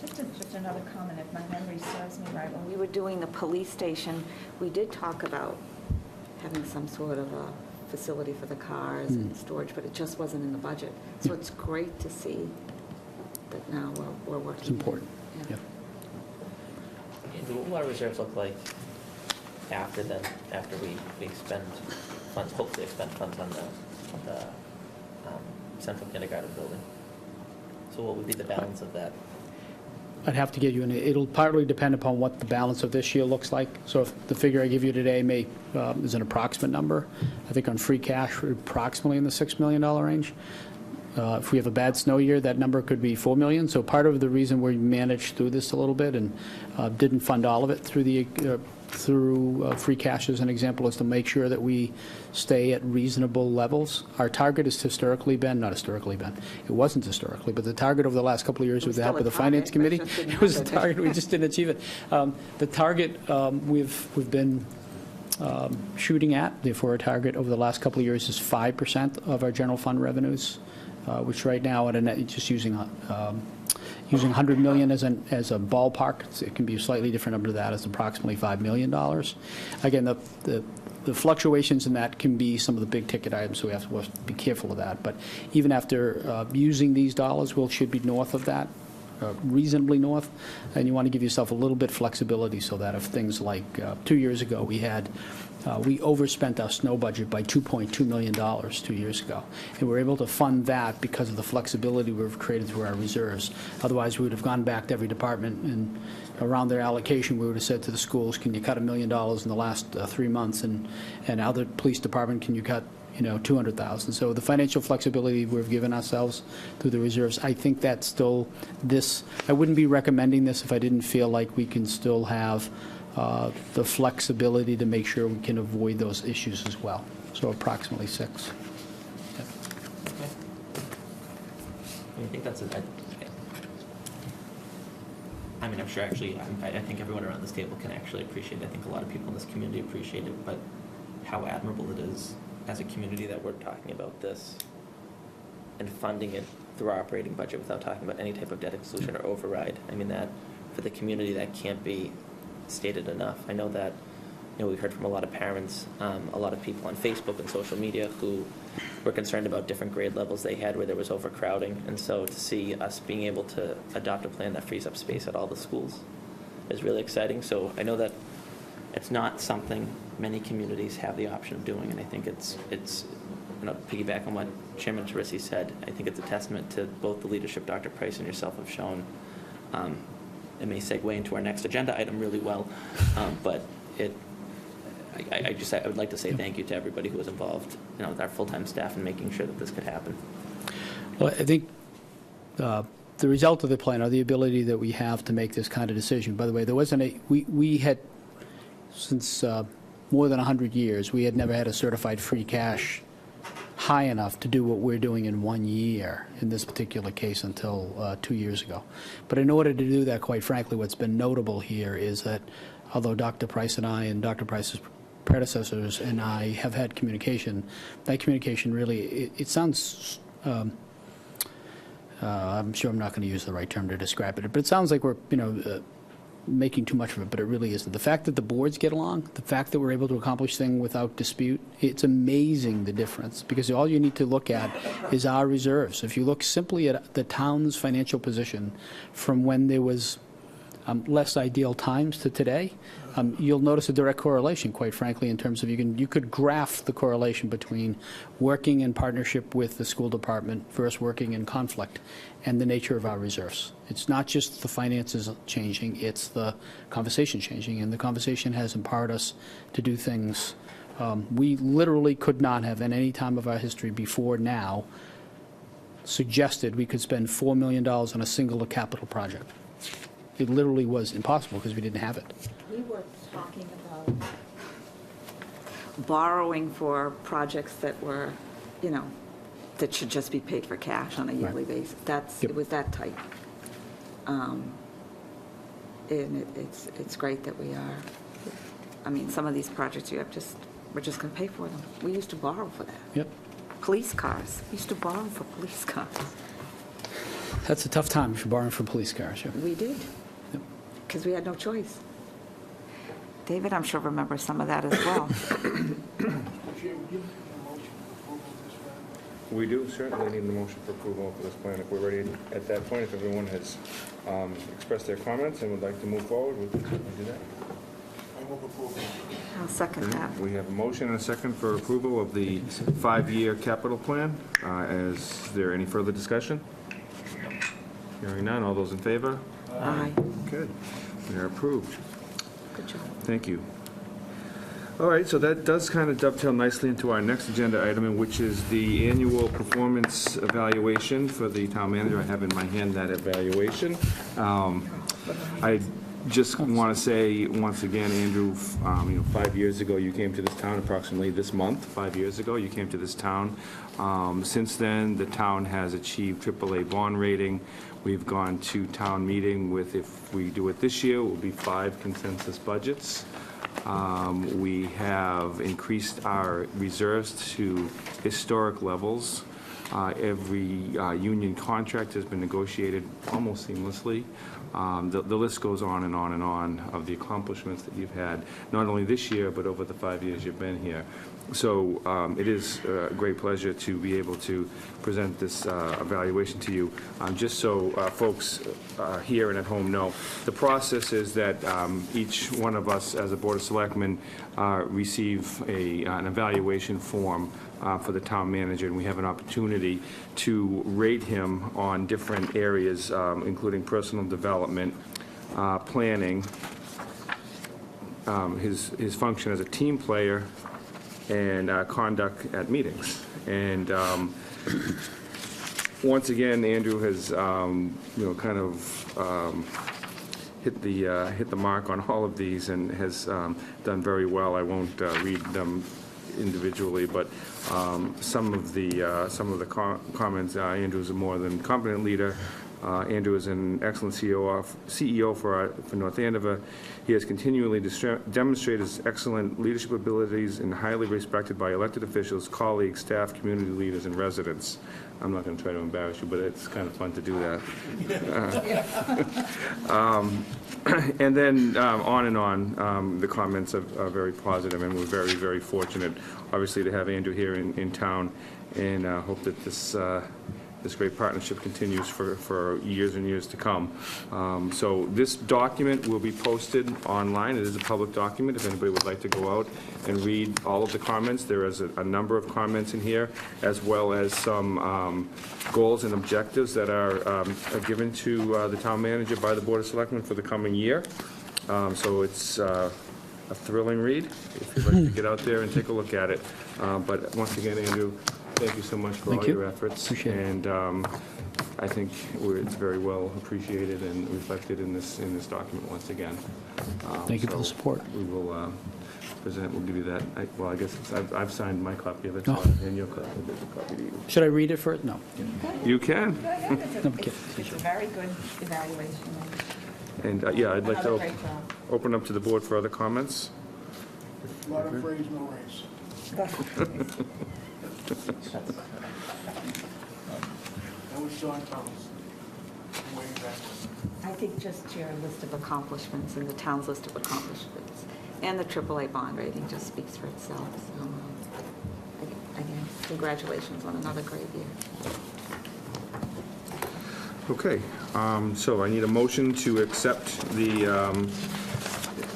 Just another comment, if my memory serves me right. When we were doing the police station, we did talk about having some sort of a facility for the cars and storage, but it just wasn't in the budget. So it's great to see that now we're working. It's important. Yeah. What will our reserves look like after we expend funds, hopefully expend funds on the central kindergarten building? So what would be the balance of that? I'd have to get you, and it'll partly depend upon what the balance of this year looks like. So if the figure I give you today is an approximate number, I think on free cash, we're approximately in the $6 million range. If we have a bad snow year, that number could be $4 million. So part of the reason we managed through this a little bit and didn't fund all of it through free cash, as an example, is to make sure that we stay at reasonable levels. Our target has it wasn't historically, but the target over the last couple of years with the help of the Finance Committee, it was a target, we just didn't achieve it. The target we've been shooting at, therefore our target over the last couple of years is 5% of our general fund revenues, which right now at a net, just using 100 million as a ballpark, it can be a slightly different number to that, is approximately $5 million. Again, the fluctuations in that can be some of the big ticket items, so we have to be careful of that. But even after using these dollars, we should be north of that, reasonably north, and you want to give yourself a little bit flexibility so that if things like 2 years ago we had we overspent our snow budget by $2.2 million 2 years ago. And we were able to fund that because of the flexibility we've created through our reserves. Otherwise, we would have gone back to every department, and around their allocation, we would have said to the schools, can you cut $1 million in the last 3 months? And other police department, can you cut, $200,000? So the financial flexibility we've given ourselves through the reserves, I think that's still this. I wouldn't be recommending this if I didn't feel like we can still have the flexibility to make sure we can avoid those issues as well. So approximately 6. I think that's I mean, I'm sure actually, I think everyone around this table can actually appreciate it. I think a lot of people in this community appreciate it, but how admirable it is as a community that we're talking about this and funding it through our operating budget without talking about any type of debt exclusion or override. I mean, that, for the community, that can't be stated enough. I know that, we've heard from a lot of parents, a lot of people on Facebook and social media who were concerned about different grade levels they had where there was overcrowding. And so to see us being able to adopt a plan that frees up space at all the schools is really exciting. So I know that it's not something many communities have the option of doing, and I think it's piggyback on what Chairman Teresi said, I think it's a testament to both the leadership Dr. Price and yourself have shown. It may segue into our next agenda item really well, but I would like to say thank you to everybody who was involved, with our full-time staff in making sure that this could happen. Well, I think the result of the plan, or the ability that we have to make this kind of decision, by the way, there wasn't we had, since more than 100 years, we had never had a certified free cash high enough to do what we're doing in 1 year, in this particular case, until 2 years ago. But in order to do that, quite frankly, what's been notable here is that although Dr. Price and I and Dr. Price's predecessors and I have had communication, that communication really, it sounds, I'm sure I'm not going to use the right term to describe it, but it sounds like we're, making too much of it, but it really isn't. The fact that the boards get along, the fact that we're able to accomplish things without dispute, it's amazing the difference, because all you need to look at is our reserves. If you look simply at the town's financial position from when there was less ideal times to today, you'll notice a direct correlation, quite frankly, in terms of you could graph the correlation between working in partnership with the school department versus working in conflict and the nature of our reserves. It's not just the finances changing, it's the conversation changing, and the conversation has empowered us to do things we literally could not have in any time of our history before now suggested we could spend $4 million on a single capital project. It literally was impossible because we didn't have it. We were talking about borrowing for projects that were, that should just be paid for cash on a yearly basis. It was that tight. And it's great that we are. I mean, some of these projects we're just going to pay for them. We used to borrow for that. Yep. Police cars. We used to borrow for police cars. That's a tough time if you're borrowing for police cars. Yep. We did. Because we had no choice. David, I'm sure, remembers some of that as well. We do certainly need a motion for approval for this plan. If we're ready at that point, if everyone has expressed their comments and would like to move forward, we can do that. I move approval. I'll second that. We have a motion and a second for approval of the 5-year capital plan. Is there any further discussion? Hearing none, all those in favor? Aye. Good. We are approved. Good job. Thank you. All right, so that does kind of dovetail nicely into our next agenda item, which is the annual performance evaluation for the town manager. I have in my hand that evaluation. I just want to say once again, Andrew, 5 years ago you came to this town, approximately this month, 5 years ago you came to this town. Since then, the town has achieved AAA bond rating. We've gone to town meeting with, if we do it this year, it will be 5 consensus budgets. We have increased our reserves to historic levels. Every union contract has been negotiated almost seamlessly. The list goes on and on and on of the accomplishments that you've had, not only this year, but over the 5 years you've been here. So it is a great pleasure to be able to present this evaluation to you. Just so folks here and at home know, the process is that each one of us as a Board of Selectmen receive an evaluation form for the town manager, and we have an opportunity to rate him on different areas, including personal development, planning, his function as a team player, and conduct at meetings. And once again, Andrew has, kind of hit the mark on all of these and has done very well. I won't read them individually, but some of the comments. Andrew is a more than competent leader. Andrew is an excellent CEO for North Andover. He has continually demonstrated his excellent leadership abilities and highly respected by elected officials, colleagues, staff, community leaders, and residents. I'm not going to try to embarrass you, but it's kind of fun to do that. And then on and on, the comments are very positive, and we're very, very fortunate, obviously, to have Andrew here in town, and hope that this great partnership continues for years and years to come. So this document will be posted online. It is a public document if anybody would like to go out and read all of the comments. There is a number of comments in here, as well as some goals and objectives that are given to the town manager by the Board of Selectmen for the coming year. So it's a thrilling read if you'd like to get out there and take a look at it. But once again, Andrew, thank you so much for all your efforts. Appreciate it. And I think it's very well appreciated and reflected in this document once again. Thank you for the so support. We will we'll give you that. I guess I've signed my copy of it, Oh. and your copy, there's a copy to you. Should I read it first? No. You can. It's a very good evaluation. And yeah, I'd like to Another great job. open up to the board for other comments. A lot of phrase, no race. That was John Thomas. Way back. I think just your list of accomplishments and the town's list of accomplishments and the AAA bond rating just speaks for itself. So, again, congratulations on another great year. Okay, so I need a motion to accept the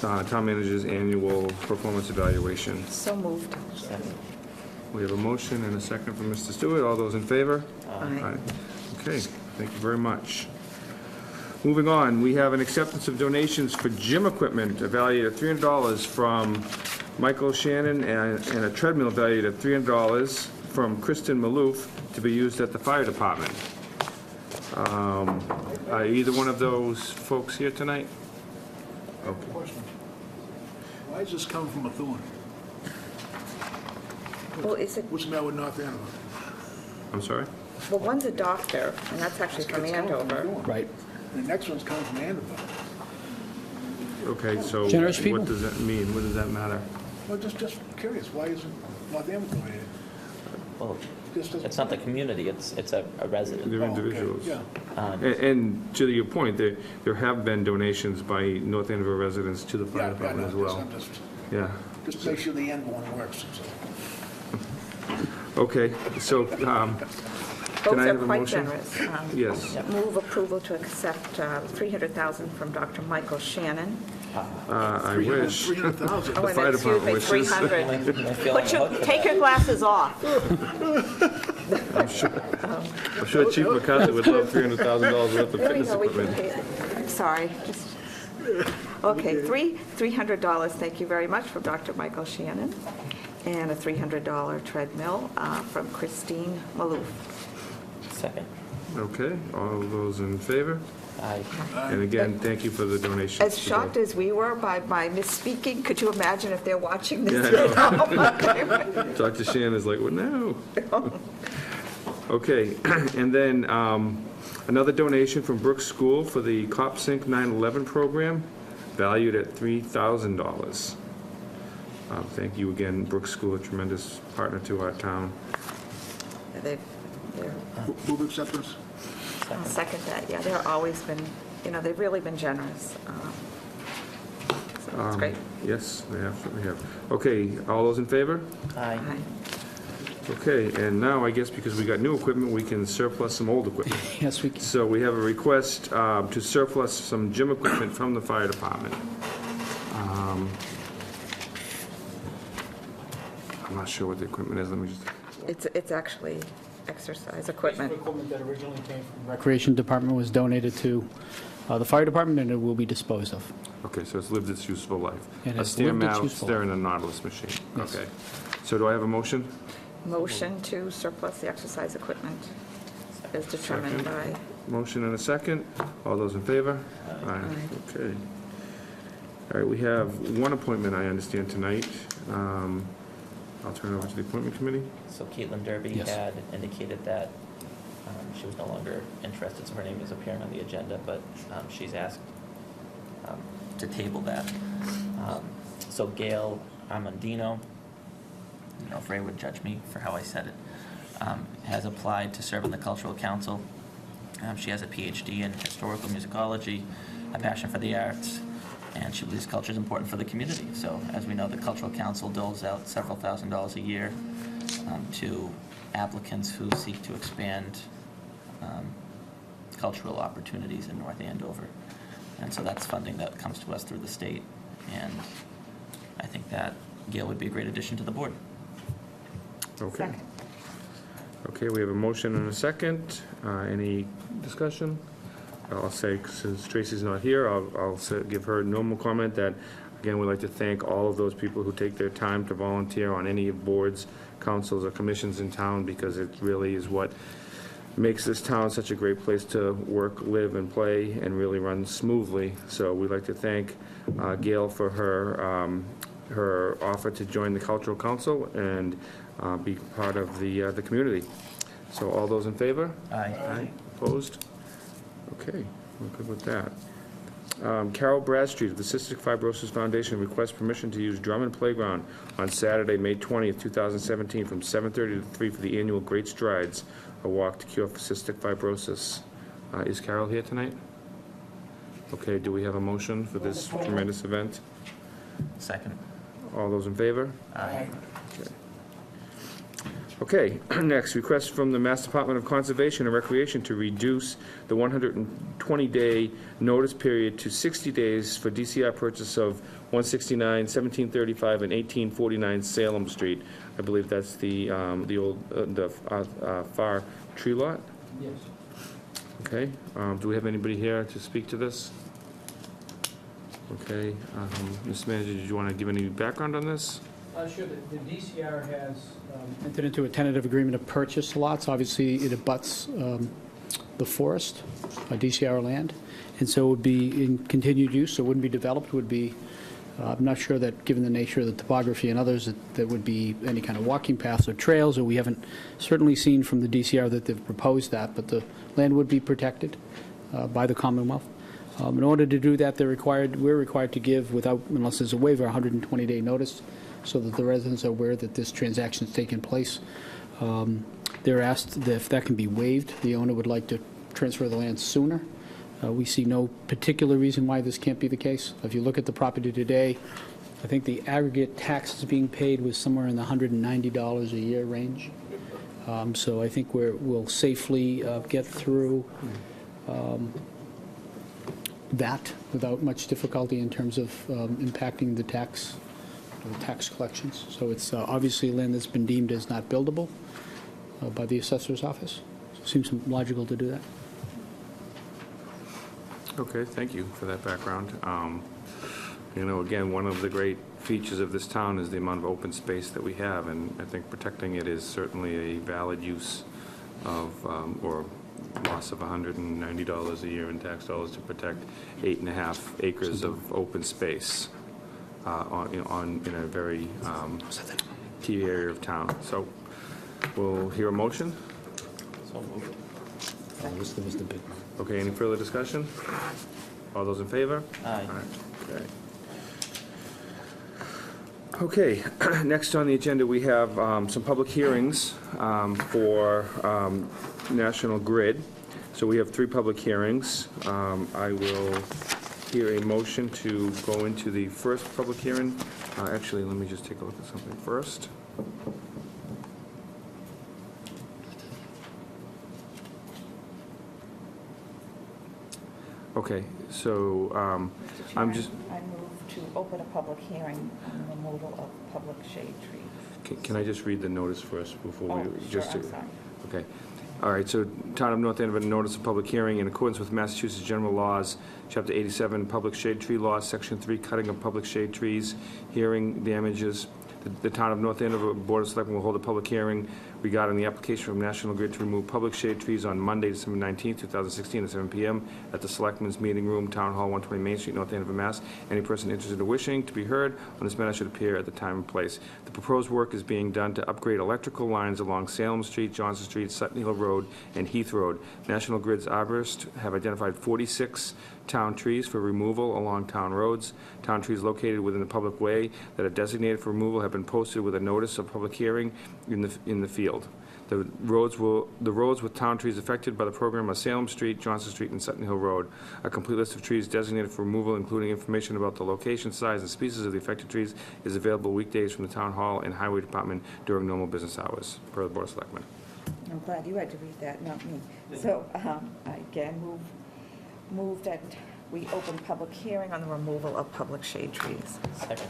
town manager's annual performance evaluation. So moved. We have a motion and a second from Mr. Stewart. All those in favor? Aye. Okay, thank you very much. Moving on, we have an acceptance of donations for gym equipment valued at $300 from Michael Shannon and a treadmill valued at $300 from Kristen Maloof to be used at the fire department. Are either one of those folks here tonight? Okay. Question. Why is this coming from Methuen? Well, is it, What's the matter with North Andover? I'm sorry? well, one's a doctor, and that's actually from It's coming Andover. Methuen. Right. And the next one's coming from Andover. Okay, so Generous people. what does that mean? What does that matter? Well, just curious, why isn't North Andover donated? Well, Just doesn't- it's not the community, it's a resident. They're Oh, okay, individuals. Yeah. And to your point, there have been donations by North Andover residents to the fire Yeah, department as no, well. I'm Yeah. just make sure the end one works, so. Okay, so Folks can I are have a quite motion? generous. Yes. Move approval to accept $300,000 from Dr. Michael Shannon. I wish. 300,000. Oh, and fire excuse me, department wishes. 300. Take your glasses off. I'm sure Chief McCarthy would love $300,000 worth of There we fitness go, we can equipment. pay it. I'm sorry, just, okay, $300, thank you very much, from Dr. Michael Shannon, and a $300 treadmill from Christine Maloof. Second. Okay, all those in favor? Aye. And again, thank you for the donations. As shocked as we were by my misspeaking, could you imagine if they're watching this? Yeah, I know. Dr. Shan is like, well, no. Okay, and then another donation from Brooks School for the Cop Sync 9/11 program, valued at $3,000. Thank you again, Brooks School, a tremendous partner to our town. They've They're, Move acceptance. I'll second that, yeah, they've always been, they've really been generous. So that's great. Yes, they absolutely have. Okay, all those in favor? Aye. Aye. Okay, and now I guess because we got new equipment, we can surplus some old equipment. Yes, we can. So we have a request to surplus some gym equipment from the fire department. I'm not sure what the equipment is, let me just, It's actually exercise Piece of equipment. equipment that originally came from the Recreation Department was donated to the Fire Department, and it will be disposed of. okay, so it's lived its useful life. It A has stair lived its mount, useful stair and a Nautilus machine. Yes. Okay. So do I have a motion? Motion to surplus the exercise equipment as determined by, Motion and a second. All those in favor? Aye. Okay. All right, we have one appointment, I understand, tonight. I'll turn it over to the appointment committee. So Caitlin Derby Yes. had indicated that she was no longer interested, so her name is appearing on the agenda, but she's asked to table that. So Gail Amandino, I don't know if Ray would judge me for how I said it, has applied to serve on the Cultural Council. She has a PhD in historical musicology, a passion for the arts, and she believes culture is important for the community. So as we know, the Cultural Council doles out several $1,000s a year to applicants who seek to expand cultural opportunities in North Andover. And so that's funding that comes to us through the state. And I think that Gail would be a great addition to the board. Okay. second. Okay, we have a motion and a second. Any discussion? I'll say, since Tracy's not here, I'll give her normal comment that, again, we'd like to thank all of those people who take their time to volunteer on any boards, councils, or commissions in town, because it really is what makes this town such a great place to work, live, and play, and really run smoothly. So we'd like to thank Gail for her offer to join the Cultural Council and be part of the community. So all those in favor? Aye. Opposed? Okay, we're good with that. Carol Bradstreet of the Cystic Fibrosis Foundation requests permission to use Drummond Playground on Saturday, May 20th, 2017, from 7:30 to 3 for the annual Great Strides, a walk to cure cystic fibrosis. Is Carol here tonight? Okay, do we have a motion for this tremendous event? Second. All those in favor? Aye. Okay, next, request from the Mass Department of Conservation and Recreation to reduce the 120-day notice period to 60 days for DCR purchase of 169, 1735, and 1849 Salem Street. I believe that's the old, far tree lot? Yes. Okay, do we have anybody here to speak to this? Okay, Mr. Manager, did you want to give any background on this? Sure. The DCR has entered into a tentative agreement to purchase lots. Obviously, it abuts the forest, DCR land, and so it would be in continued use, so it wouldn't be developed, it would be, I'm not sure that, given the nature of the topography and others, that there would be any kind of walking paths or trails, or we haven't certainly seen from the DCR that they've proposed that, but the land would be protected by the Commonwealth. In order to do that, we're required to give, unless there's a waiver, 120-day notice, so that the residents are aware that this transaction has taken place. They're asked if that can be waived. The owner would like to transfer the land sooner. We see no particular reason why this can't be the case. If you look at the property today, I think the aggregate taxes being paid was somewhere in the $190 a year range. So I think we'll safely get through that without much difficulty in terms of impacting the tax collections. So it's obviously land that's been deemed as not buildable by the assessor's office. So it seems logical to do that. Okay, thank you for that background. Again, one of the great features of this town is the amount of open space that we have, and I think protecting it is certainly a valid use of, or loss of $190 a year in tax dollars to protect 8.5 acres of open space in a very key area of town. So we'll hear a motion. So moved. This was the big one. Okay, any further discussion? All those in favor? Aye. Okay. Okay, next on the agenda, we have some public hearings for National Grid. So we have 3 public hearings. I will hear a motion to go into the first public hearing. Actually, let me just take a look at something first. Okay, so Mr. I'm Chairman, just, I move to open a public hearing on the removal of public shade trees. can I just read the notice first before we? Oh, sure, just I'm to- sorry. Okay. All right, so Town of North Andover, notice of public hearing in accordance with Massachusetts General Laws, Chapter 87, Public Shade Tree Laws, Section 3, Cutting of Public Shade Trees, Hearing Damages. The Town of North Andover Board of Selectmen will hold a public hearing regarding the application from National Grid to remove public shade trees on Monday, December 19, 2016, at 7 p.m. at the Selectmen's Meeting Room, Town Hall, 120 Main Street, North Andover, Mass. Any person interested or wishing to be heard on this matter should appear at the time and place. The proposed work is being done to upgrade electrical lines along Salem Street, Johnson Street, Sutton Hill Road, and Heath Road. National Grid's arborists have identified 46 town trees for removal along town roads. Town trees located within the public way that are designated for removal have been posted with a notice of public hearing in the field. The roads with town trees affected by the program are Salem Street, Johnson Street, and Sutton Hill Road. A complete list of trees designated for removal, including information about the location, size, and species of the affected trees, is available weekdays from the Town Hall and Highway Department during normal business hours, per the Board of Selectmen. I'm glad you had to read that, not me. So, I again move that we open public hearing on the removal of public shade trees. Second.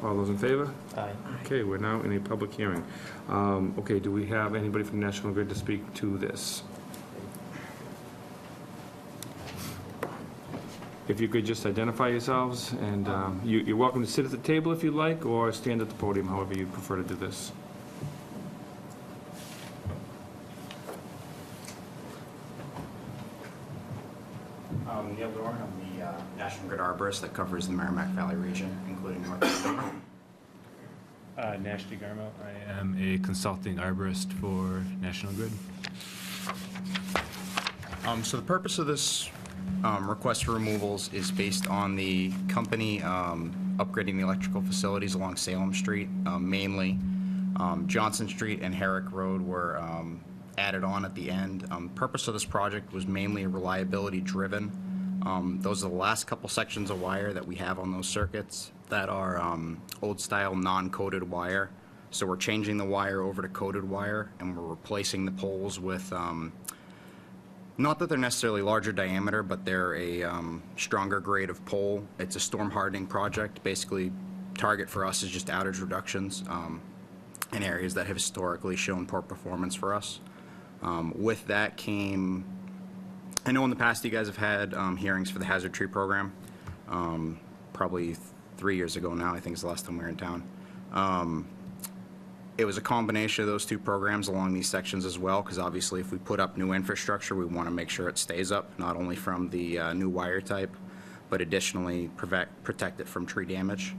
All those in favor? Aye. Okay, we're now in a public hearing. Okay, do we have anybody from National Grid to speak to this? If you could just identify yourselves, and you're welcome to sit at the table if you'd like, or stand at the podium, however you prefer to do this. Neil Dorn, I'm the National Grid arborist that covers the Merrimack Valley region, including North Andover. Nash DeGarmo. I am a consulting arborist for National Grid. So the purpose of this request for removals is based on the company upgrading the electrical facilities along Salem Street, mainly. Johnson Street and Herrick Road were added on at the end. Purpose of this project was mainly reliability driven. Those are the last couple sections of wire that we have on those circuits that are old style non-coated wire. So we're changing the wire over to coated wire, and we're replacing the poles with, not that they're necessarily larger diameter, but they're a stronger grade of pole. It's a storm hardening project. Basically, target for us is just outage reductions in areas that have historically shown poor performance for us. With that came, I know in the past you guys have had hearings for the hazard tree program, probably 3 years ago now, I think is the last time we were in town. It was a combination of those two programs along these sections as well, because obviously if we put up new infrastructure, we want to make sure it stays up, not only from the new wire type, but additionally protect it from tree damage.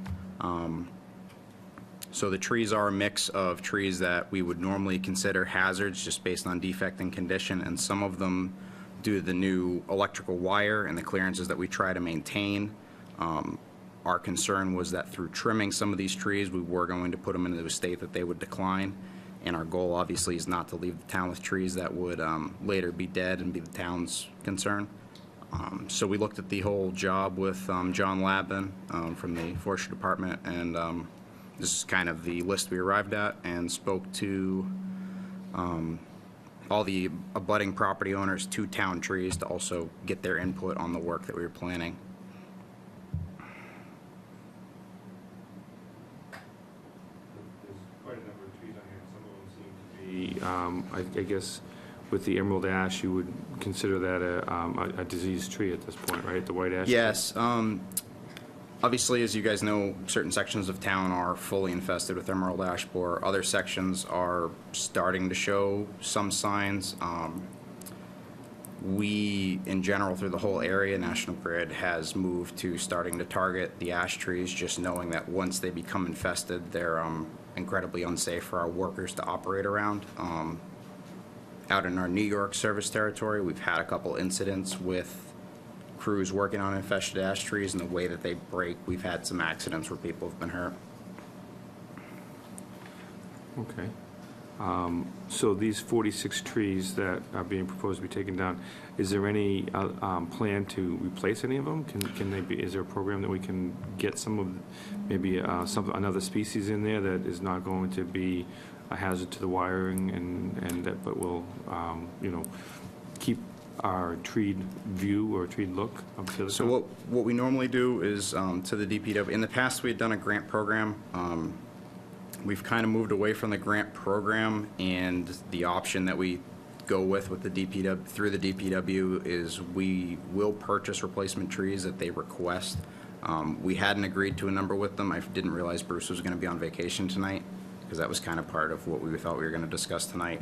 So the trees are a mix of trees that we would normally consider hazards just based on defect and condition, and some of them, due to the new electrical wire and the clearances that we try to maintain, our concern was that through trimming some of these trees, we were going to put them into a state that they would decline. And our goal, obviously, is not to leave the town with trees that would later be dead and be the town's concern. So we looked at the whole job with John Labin from the Forestry Department, and this is kind of the list we arrived at, and spoke to all the abutting property owners to town trees to also get their input on the work that we were planning. There's quite a number of trees on here. Some of them seem to be, I guess, with the emerald ash, you would consider that a diseased tree at this point, right? The white ash? Yes. Obviously, as you guys know, certain sections of town are fully infested with emerald ash borer. Other sections are starting to show some signs. We, in general, through the whole area, National Grid has moved to starting to target the ash trees, just knowing that once they become infested, they're incredibly unsafe for our workers to operate around. Out in our New York service territory, we've had a couple incidents with crews working on infested ash trees, and the way that they break, we've had some accidents where people have been hurt. Okay. So these 46 trees that are being proposed to be taken down, is there any plan to replace any of them? Can they be, is there a program that we can get some of, maybe another species in there that is not going to be a hazard to the wiring and that, but will, keep our treed view or treed look up to the So top? what we normally do is, to the DPW, in the past, we had done a grant program. We've kind of moved away from the grant program, and the option that we go with the DPW, through the DPW, is we will purchase replacement trees that they request. We hadn't agreed to a number with them. I didn't realize Bruce was going to be on vacation tonight, because that was kind of part of what we thought we were going to discuss tonight.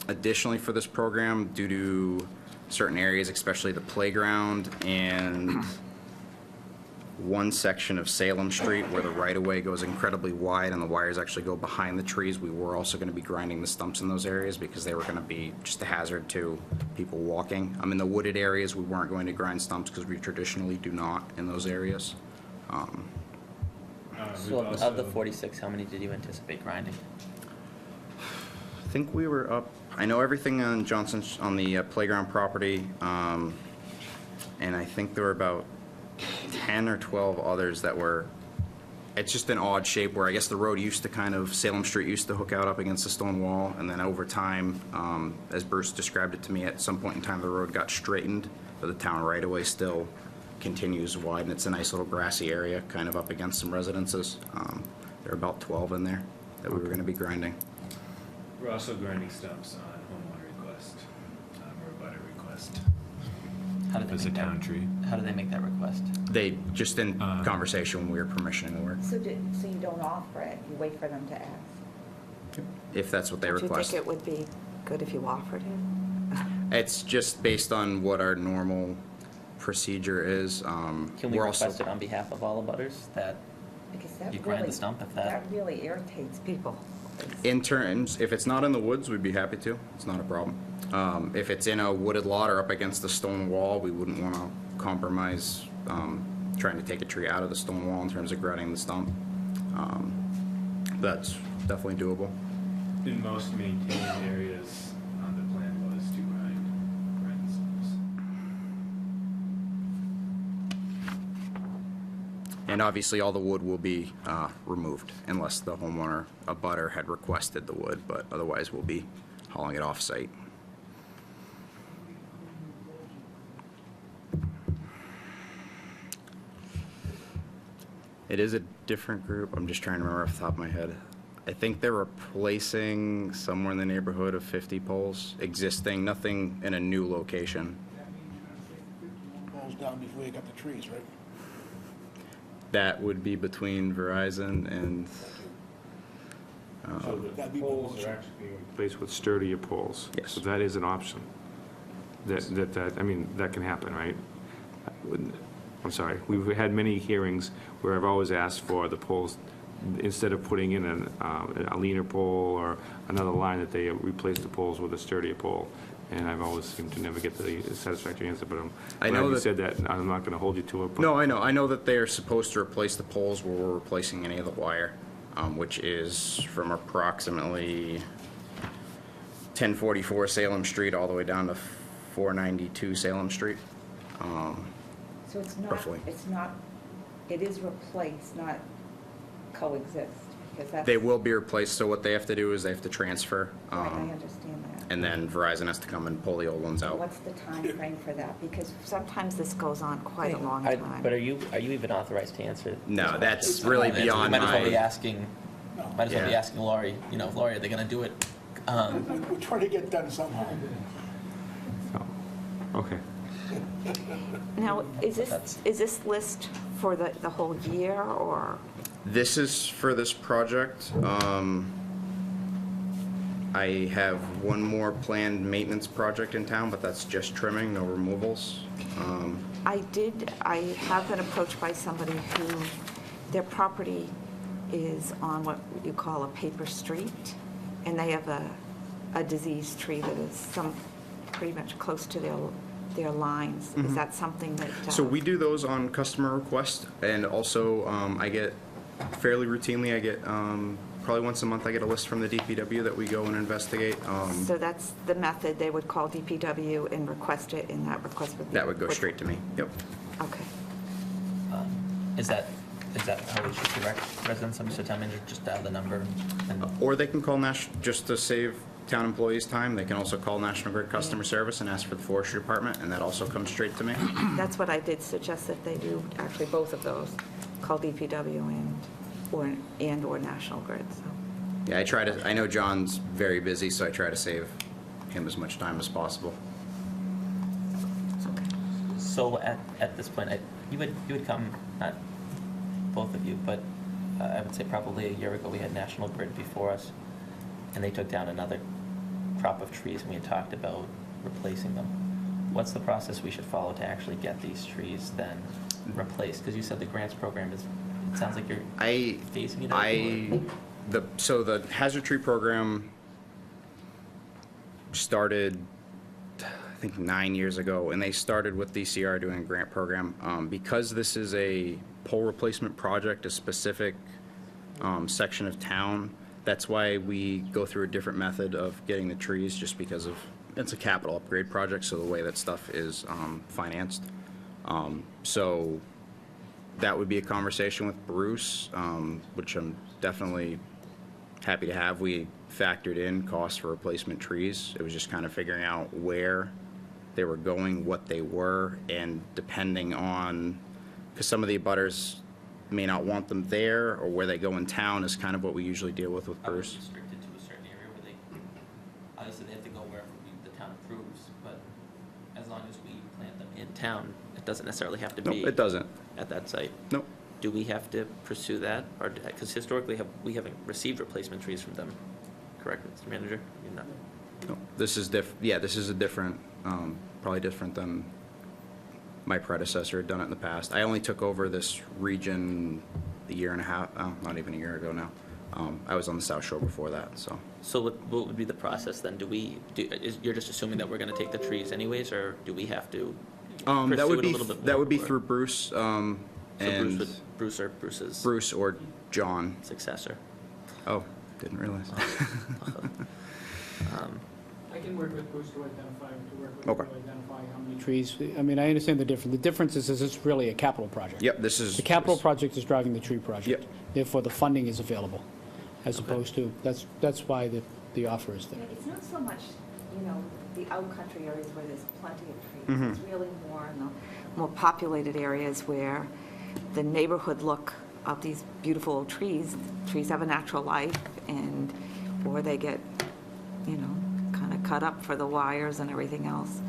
Additionally, for this program, due to certain areas, especially the playground and one section of Salem Street where the right-of-way goes incredibly wide and the wires actually go behind the trees, we were also going to be grinding the stumps in those areas because they were going to be just a hazard to people walking. In the wooded areas, we weren't going to grind stumps because we traditionally do not in those areas. So of the 46, how many did you anticipate grinding? I think we were up, I know everything on Johnson's, on the playground property, and I think there were about 10 or 12 others that were, it's just an odd shape where I guess the road used to kind of, Salem Street used to hook out up against the stone wall, and then over time, as Bruce described it to me, at some point in time the road got straightened, but the town right-of-way still continues wide, and it's a nice little grassy area kind of up against some residences. There are about 12 in there that we were going to be grinding. We're also grinding stumps on homeowner request, or a butter request. How did If it's they a make town that? tree. How do they make that request? They, just in conversation when we were permissioning the work, So you don't offer it, you wait for them to ask? if that's what they Do you request. think it would be good if you offered it? It's just based on what our normal procedure is. Can we We're also- request it on behalf of all the butters that Because that you grind really, the stump if that that? really irritates people. In terms, if it's not in the woods, we'd be happy to. It's not a problem. If it's in a wooded lot or up against a stone wall, we wouldn't want to compromise trying to take a tree out of the stone wall in terms of grinding the stump. That's definitely doable. In most maintained areas, the plan was to grind the stumps. And obviously, all the wood will be removed unless the homeowner, a butter, had requested the wood, but otherwise we'll be hauling it off-site. It is a different group. I'm just trying to remember off the top of my head. I think they're replacing somewhere in the neighborhood of 50 poles, existing, nothing in a new location. That means you're gonna take 51 poles down before you got the trees, right? That would be between Verizon and, So the That'd be poles promotion. are actually being replaced with sturdier poles? Yes. So that is an option? That can happen, right? I'm sorry, we've had many hearings where I've always asked for the poles, instead of putting in a leaner pole or another line, that they replace the poles with a sturdier pole. And I've always seemed to never get the satisfactory answer, but I I'm know glad you that- said that, and I'm not gonna hold you to it. but- no, I know. I know that they are supposed to replace the poles where we're replacing any of the wire, which is from approximately 1044 Salem Street all the way down to 492 Salem Street. So Roughly. it is replaced, not coexist, because that's. They will be replaced, so what they have to do is they have to transfer, Right, I understand that. and then Verizon has to come and pull the old ones out. What's the time frame for that? Because sometimes this goes on quite a long I- time. But are you even authorized to answer? No, this that's question? really You beyond might as well be my, asking, might as well be Yeah. asking Laurie, Laurie, are they gonna do it? We're trying to get it done somehow. Oh, okay. Now, is That's- this list for the whole year, or? this is for this project. I have one more planned maintenance project in town, but that's just trimming, no removals. I have been approached by somebody who, their property is on what you call a paper street, and they have a diseased tree that is pretty much close to their lines. Is that something that? So we do those on customer request, and also I get fairly routinely, I get probably once a month I get a list from the DPW that we go and investigate. So that's the method, they would call DPW and request it, and that request would be... That would go straight to me, yep. Okay. Is that how we should direct residents, Mr. Town Manager, just dial the number? And Or they can call just to save town employees time, they can also call National Grid Customer Service and ask for the Forestry Department, and that also comes straight to me. That's what I did suggest that they do, actually both of those, call DPW and/or National Grid, so. Yeah, I know John's very busy, so I try to save him as much time as possible. Okay. So at this point, you would come, not both of you, but I would say probably a year ago, we had National Grid before us, and they took down another crop of trees, and we had talked about replacing them. What's the process we should follow to actually get these trees then replaced? Because you said the grants program is, it sounds like you're phasing it out. So the hazard tree program started, I think, 9 years ago, and they started with DCR doing a grant program. Because this is a pole replacement project, a specific section of town, that's why we go through a different method of getting the trees, just because of, it's a capital upgrade project, so the way that stuff is financed. So that would be a conversation with Bruce, which I'm definitely happy to have. We factored in costs for replacement trees. It was just kind of figuring out where they were going, what they were, and depending on, because some of the abutters may not want them there, or where they go in town is kind of what we usually deal with Are we Bruce. restricted to a certain area where they, obviously they have to go wherever the town approves, but as long as we plant them in town, it doesn't necessarily have to No, be it doesn't. at that site. Nope. Do we have to pursue that, or, because historically, we haven't received replacement trees from them, correct, Mr. Manager? You're not. No, this is this is a different, probably different than my predecessor had done it in the past. I only took over this region a year and a half, not even a year ago now. I was on the South Shore before that, so. So what would be the process then? You're just assuming that we're gonna take the trees anyways, or do we have to That pursue would it a be, little bit more? that would be or- through Bruce, So and Bruce's Bruce or John. successor. Oh, didn't realize. I can work with Bruce to identify Okay. how many trees. I mean, I understand the difference. The difference is it's really a capital project. Yep, this is. The capital project is driving the tree project. Yep. Therefore, the funding is available, as opposed to, that's why the offer is there. It's not so much, the out-country areas where there's plenty of trees. It's really more in the more populated areas where the neighborhood look of these beautiful trees have a natural life, or they get, kind of cut up for the wires and everything else.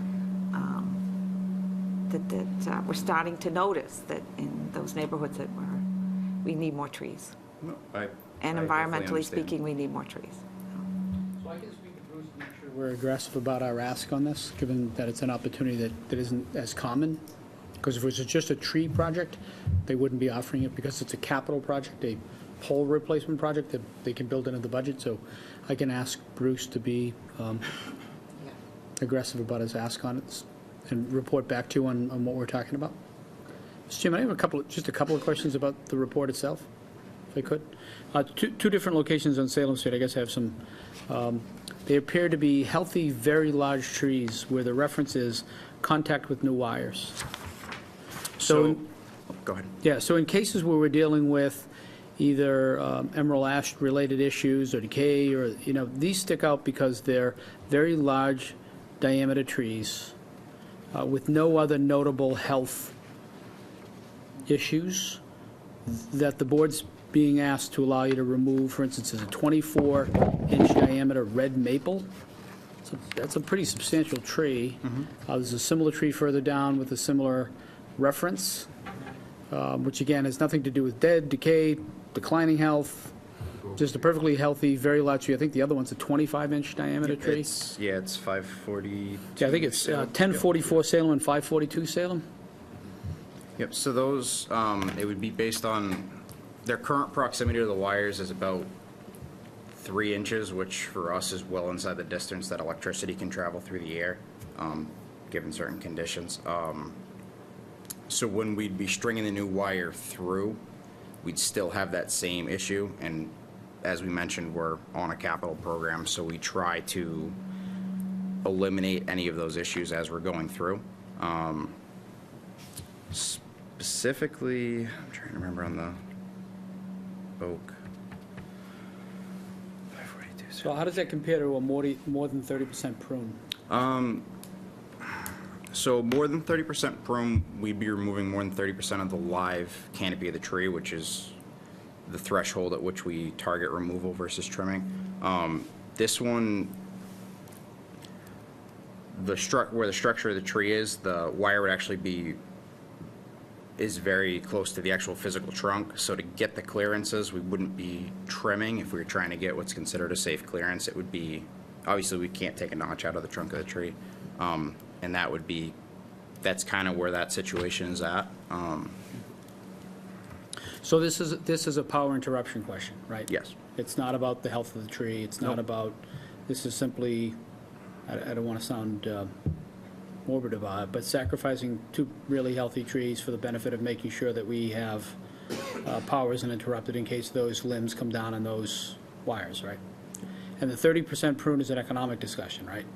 That we're starting to notice that in those neighborhoods that we need more trees. No, And I definitely environmentally understand. speaking, we need more trees. So I can speak to Bruce to make sure we're aggressive about our ask on this, given that it's an opportunity that isn't as common. Because if it was just a tree project, they wouldn't be offering it, because it's a capital project, a pole replacement project that they can build into the budget. So I can ask Bruce to be aggressive about his ask on it and report back to you on what we're talking about. Mr. Chairman, I have just a couple of questions about the report itself, if I could. Two different locations on Salem Street, I guess I have some. They appear to be healthy, very large trees where the reference is contact with new wires. So, go ahead. Yeah, so in cases where we're dealing with either emerald ash-related issues or decay, or, these stick out because they're very large diameter trees with no other notable health issues that the board's being asked to allow you to remove. For instance, is a 24-inch diameter red maple. That's a pretty substantial tree. There's a similar tree further down with a similar reference, which again has nothing to do with dead, decay, declining health, just a perfectly healthy, very large tree. I think the other one's a 25-inch diameter tree. It's 540. Yeah, I think it's 1044 Salem and 542 Salem. Yep, so those, it would be based on, their current proximity to the wires is about 3 inches, which for us is well inside the distance that electricity can travel through the air, given certain conditions. So when we'd be stringing the new wire through, we'd still have that same issue, and as we mentioned, we're on a capital program, so we try to eliminate any of those issues as we're going through. Specifically, I'm trying to remember on the oak. So how does that compare to a more than 30% prune? So more than 30% prune, we'd be removing more than 30% of the live canopy of the tree, which is the threshold at which we target removal versus trimming. This one, where the structure of the tree is, the wire would actually is very close to the actual physical trunk. So to get the clearances, we wouldn't be trimming. If we were trying to get what's considered a safe clearance, it would be, obviously we can't take a notch out of the trunk of the tree. And that's kind of where that situation is at. So this is a power interruption question, right? Yes. It's not about the health of the tree, it's not about, this is simply, I don't want to sound morbid about it, but sacrificing two really healthy trees for the benefit of making sure that we have power isn't interrupted in case those limbs come down on those wires, right? And the 30% prune is an economic discussion, right?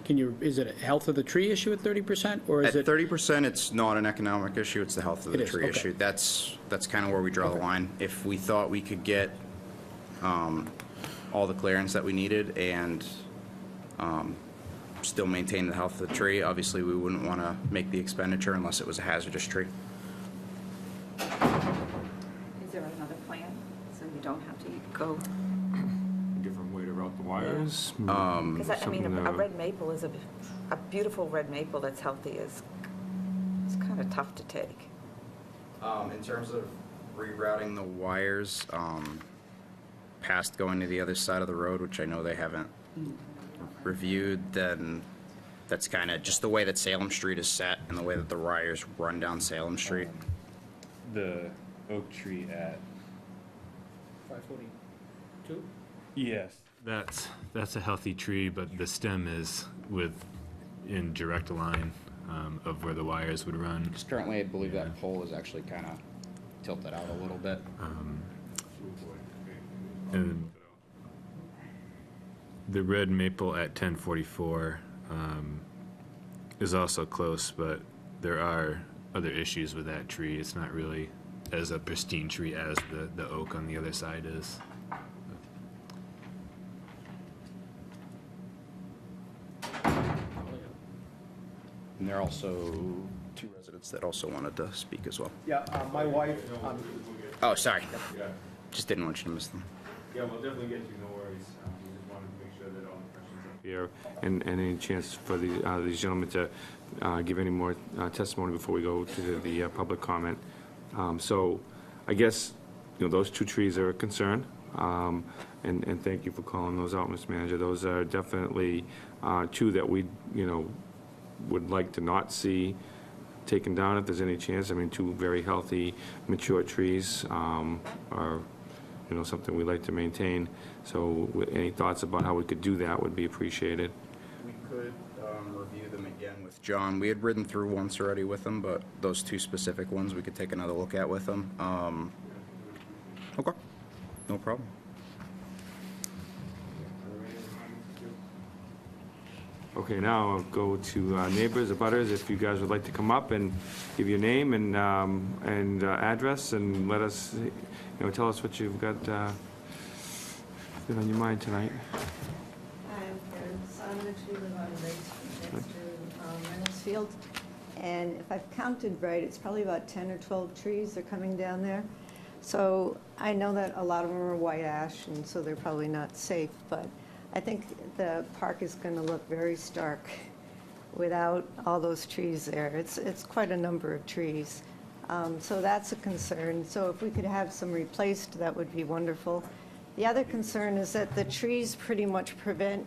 Is it a health of the tree issue at 30%, or is At it? 30%, it's not an economic issue, it's the health of It the is, tree okay. issue. That's kind of where we draw the line. If we thought we could get all the clearance that we needed and still maintain the health of the tree, obviously we wouldn't want to make the expenditure unless it was a hazardous tree. Is there another plan, so you don't have to go? Different way to route the wires? Because I mean, Something, a red maple is a beautiful red maple that's healthy it's kind of tough to take. In terms of rerouting the wires past going to the other side of the road, which I know they haven't reviewed, then that's kind of just the way that Salem Street is set and the way that the wires run down Salem Street. The oak tree at 542? yes, that's a healthy tree, but the stem is in direct line of where the wires would run. Because currently, I believe that pole is actually kind of tilted out a little bit. And the red maple at 1044 is also close, but there are other issues with that tree. It's not really as a pristine tree as the oak on the other side is. And there are also two residents that also wanted to speak as well. Yeah, my wife, Oh, sorry. Just didn't want you to miss them. Yeah, we'll definitely get you, no worries. We just wanted to make sure that all the questions up here, and any chance for these gentlemen to give any more testimony before we go to the public comment. So I guess, those two trees are a concern, and thank you for calling those out, Mr. Manager. Those are definitely two that we, would like to not see taken down if there's any chance. I mean, two very healthy, mature trees are, something we like to maintain. So any thoughts about how we could do that would be appreciated. We could review them again with John. We had ridden through once already with them, but those two specific ones we could take another look at with them. Okay, no problem. Okay, now I'll go to neighbors, abutters, if you guys would like to come up and give your name and address, and let us, tell us what you've got on your mind tonight. I'm Karen Sonovich. We live on Ray Street next to Reynolds Field. And if I've counted right, it's probably about 10 or 12 trees are coming down there. So I know that a lot of them are white ash, and so they're probably not safe, but I think the park is going to look very stark without all those trees there. It's quite a number of trees. So that's a concern. So if we could have some replaced, that would be wonderful. The other concern is that the trees pretty much prevent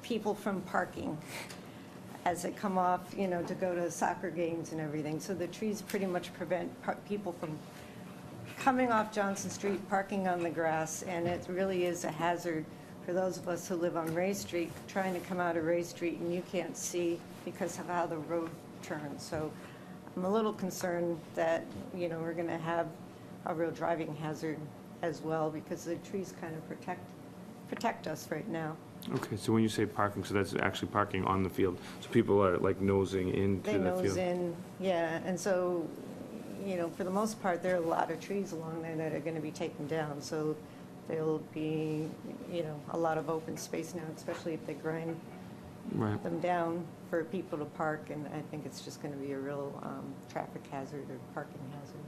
people from parking as they come off, to go to soccer games and everything. So the trees pretty much prevent people from coming off Johnson Street, parking on the grass, and it really is a hazard for those of us who live on Ray Street, trying to come out of Ray Street and you can't see because of how the road turns. So I'm a little concerned that, we're going to have a real driving hazard as well, because the trees kind of protect us right now. Okay, so when you say parking, so that's actually parking on the field, so people are like nosing into the They field? nose in, yeah, and so, for the most part, there are a lot of trees along there that are going to be taken down, so there'll be, a lot of open space now, especially if they grind Right. them down for people to park, and I think it's just going to be a real traffic hazard or parking hazard.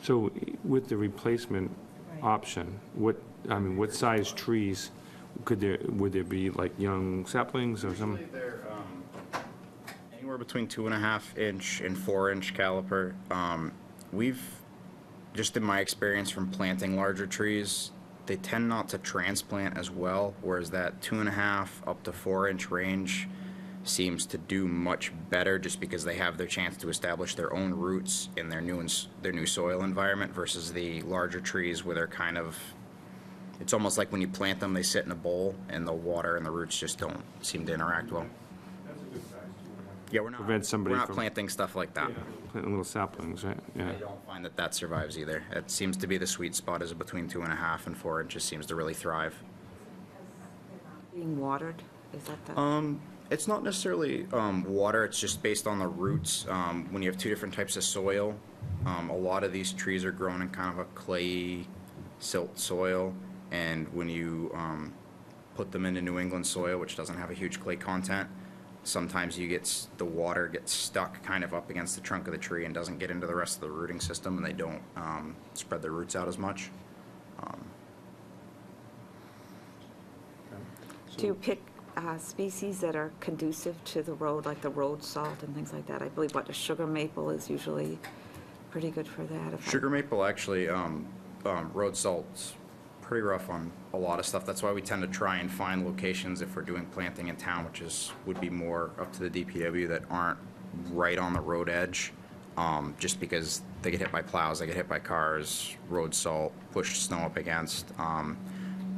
So with the replacement Right. option, what size trees would there be, like young saplings or something? Usually they're anywhere between 2.5 inch and 4-inch caliper. We've, just in my experience from planting larger trees, they tend not to transplant as well, whereas that 2.5 up to 4-inch range seems to do much better just because they have their chance to establish their own roots in their new soil environment versus the larger trees where they're kind of, it's almost like when you plant them, they sit in a bowl and the water and the roots just don't seem to interact well. That's a good size, Yeah, we're not, Prevent somebody we're not from- planting stuff like that. Planting little saplings, right? Yeah. I don't find that survives either. It seems to be the sweet spot is between 2.5 and 4 inches seems to really thrive. Being watered, is that the? It's not necessarily water, it's just based on the roots. When you have two different types of soil, a lot of these trees are grown in kind of a clay silt soil, and when you put them into New England soil, which doesn't have a huge clay content, sometimes the water gets stuck kind of up against the trunk of the tree and doesn't get into the rest of the rooting system, and they don't spread their roots out as much. Do you pick species that are conducive to the road, like the road salt and things like that? I believe the sugar maple is usually pretty good for that. Sugar maple, actually, road salt's pretty rough on a lot of stuff. That's why we tend to try and find locations if we're doing planting in town, would be more up to the DPW, that aren't right on the road edge, just because they get hit by plows, they get hit by cars, road salt, push snow up against.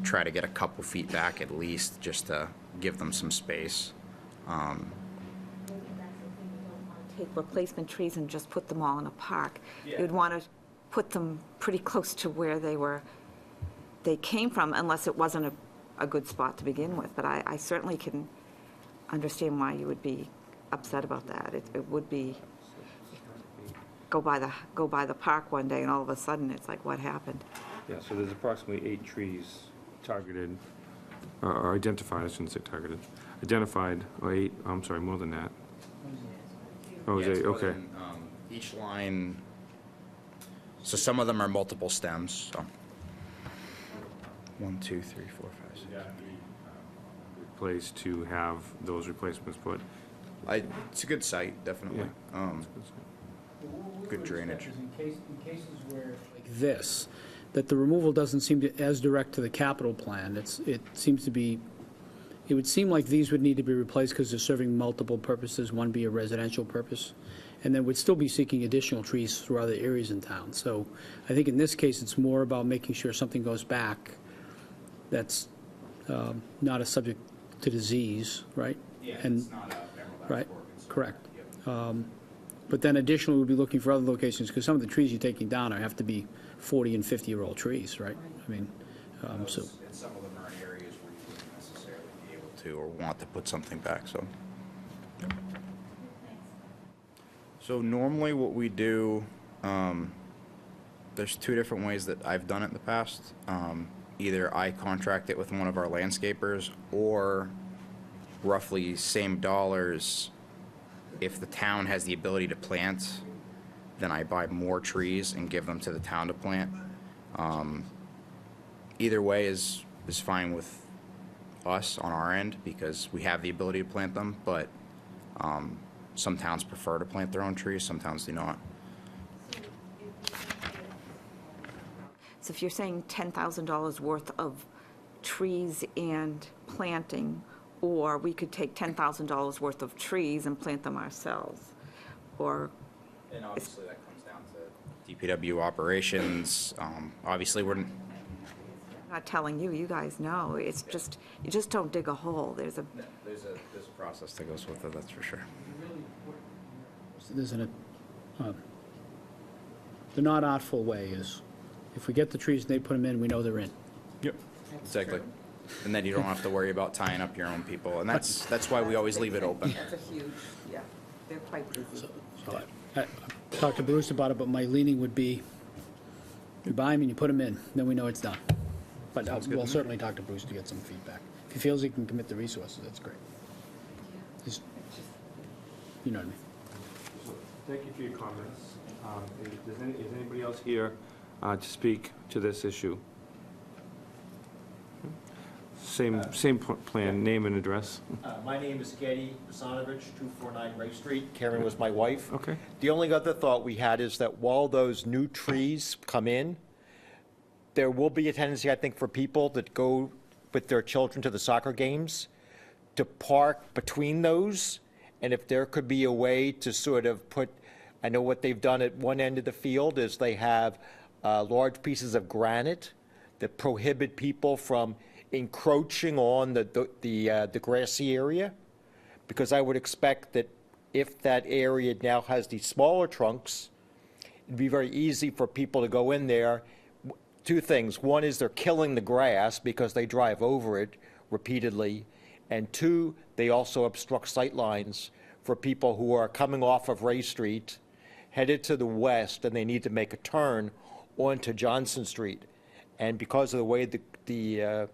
Try to get a couple feet back at least, just to give them some space. Take replacement trees and just put them all in a park. Yeah. You'd want to put them pretty close to where they came from, unless it wasn't a good spot to begin with. But I certainly can understand why you would be upset about that. It would be, go by the park one day and all of a sudden it's like, what happened? Yeah, so there's approximately 8 trees targeted, or identified, I shouldn't say targeted, identified, or 8, I'm sorry, more than that. Oh, is Yeah, it, it's more okay. than, each line, so some of them are multiple stems, so. 1, 2, 3, 4, 5, 6. Place to have those replacements put. It's a good site, definitely. Good drainage. In cases where, like this, that the removal doesn't seem to as direct to the capital plan. It seems to be, it would seem like these would need to be replaced because they're serving multiple purposes, one be a residential purpose, and then would still be seeking additional trees through other areas in town. So I think in this case, it's more about making sure something goes back that's not a subject to disease, right? Yeah, And- it's not a Right, correct. But then additionally, we'll be looking for other locations, because some of the trees you're taking down have to be 40 and 50-year-old trees, right? I mean, so, And some of them are in areas where you wouldn't necessarily be able to or want to put something back, so. So normally what we do, there's 2 different ways that I've done it in the past. Either I contract it with one of our landscapers, or roughly same dollars, if the town has the ability to plant, then I buy more trees and give them to the town to plant. Either way is fine with us on our end, because we have the ability to plant them, but some towns prefer to plant their own trees, some towns do not. So if you're saying $10,000 worth of trees and planting, or we could take $10,000 worth of trees and plant them ourselves, or, And obviously that comes down to DPW operations. Obviously, I'm not telling you, you guys know, it's just, you just don't dig a hole. There's a, there's a process that goes with it, that's for sure. there's the not artful way is If we get the trees and they put them in, we know they're in. Yep. Exactly. And then you don't have to worry about tying up your own people, and that's why we always leave it open. That's a huge, yeah, they're quite busy. So I talked to Bruce about it, but my leaning would be, you buy them and you put them in, then we know it's done. But we'll certainly talk to Bruce to get some feedback. If he feels he can commit the resources, that's great. Just- You know what I mean? Thank you for your comments. Is anybody else here to speak to this issue? Same plan, name and address. My name is Getty Hasanovich, 249 Ray Street. Karen was my wife. Okay. The only other thought we had is that while those new trees come in, there will be a tendency, I think, for people that go with their children to the soccer games to park between those. And if there could be a way to sort of put, I know what they've done at one end of the field is they have large pieces of granite that prohibit people from encroaching on the grassy area, because I would expect that if that area now has these smaller trunks, it'd be very easy for people to go in there. Two things. One is they're killing the grass because they drive over it repeatedly, and two, they also obstruct sight lines for people who are coming off of Ray Street, headed to the west, and they need to make a turn onto Johnson Street. And because of the way the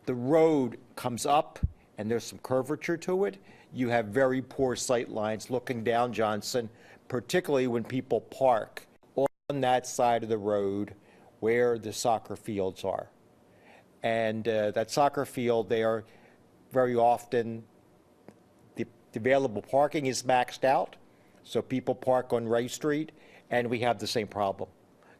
road comes up and there's some curvature to it, you have very poor sight lines looking down Johnson, particularly when people park on that side of the road where the soccer fields are. And that soccer field there, very often the available parking is maxed out, so people park on Ray Street, and we have the same problem.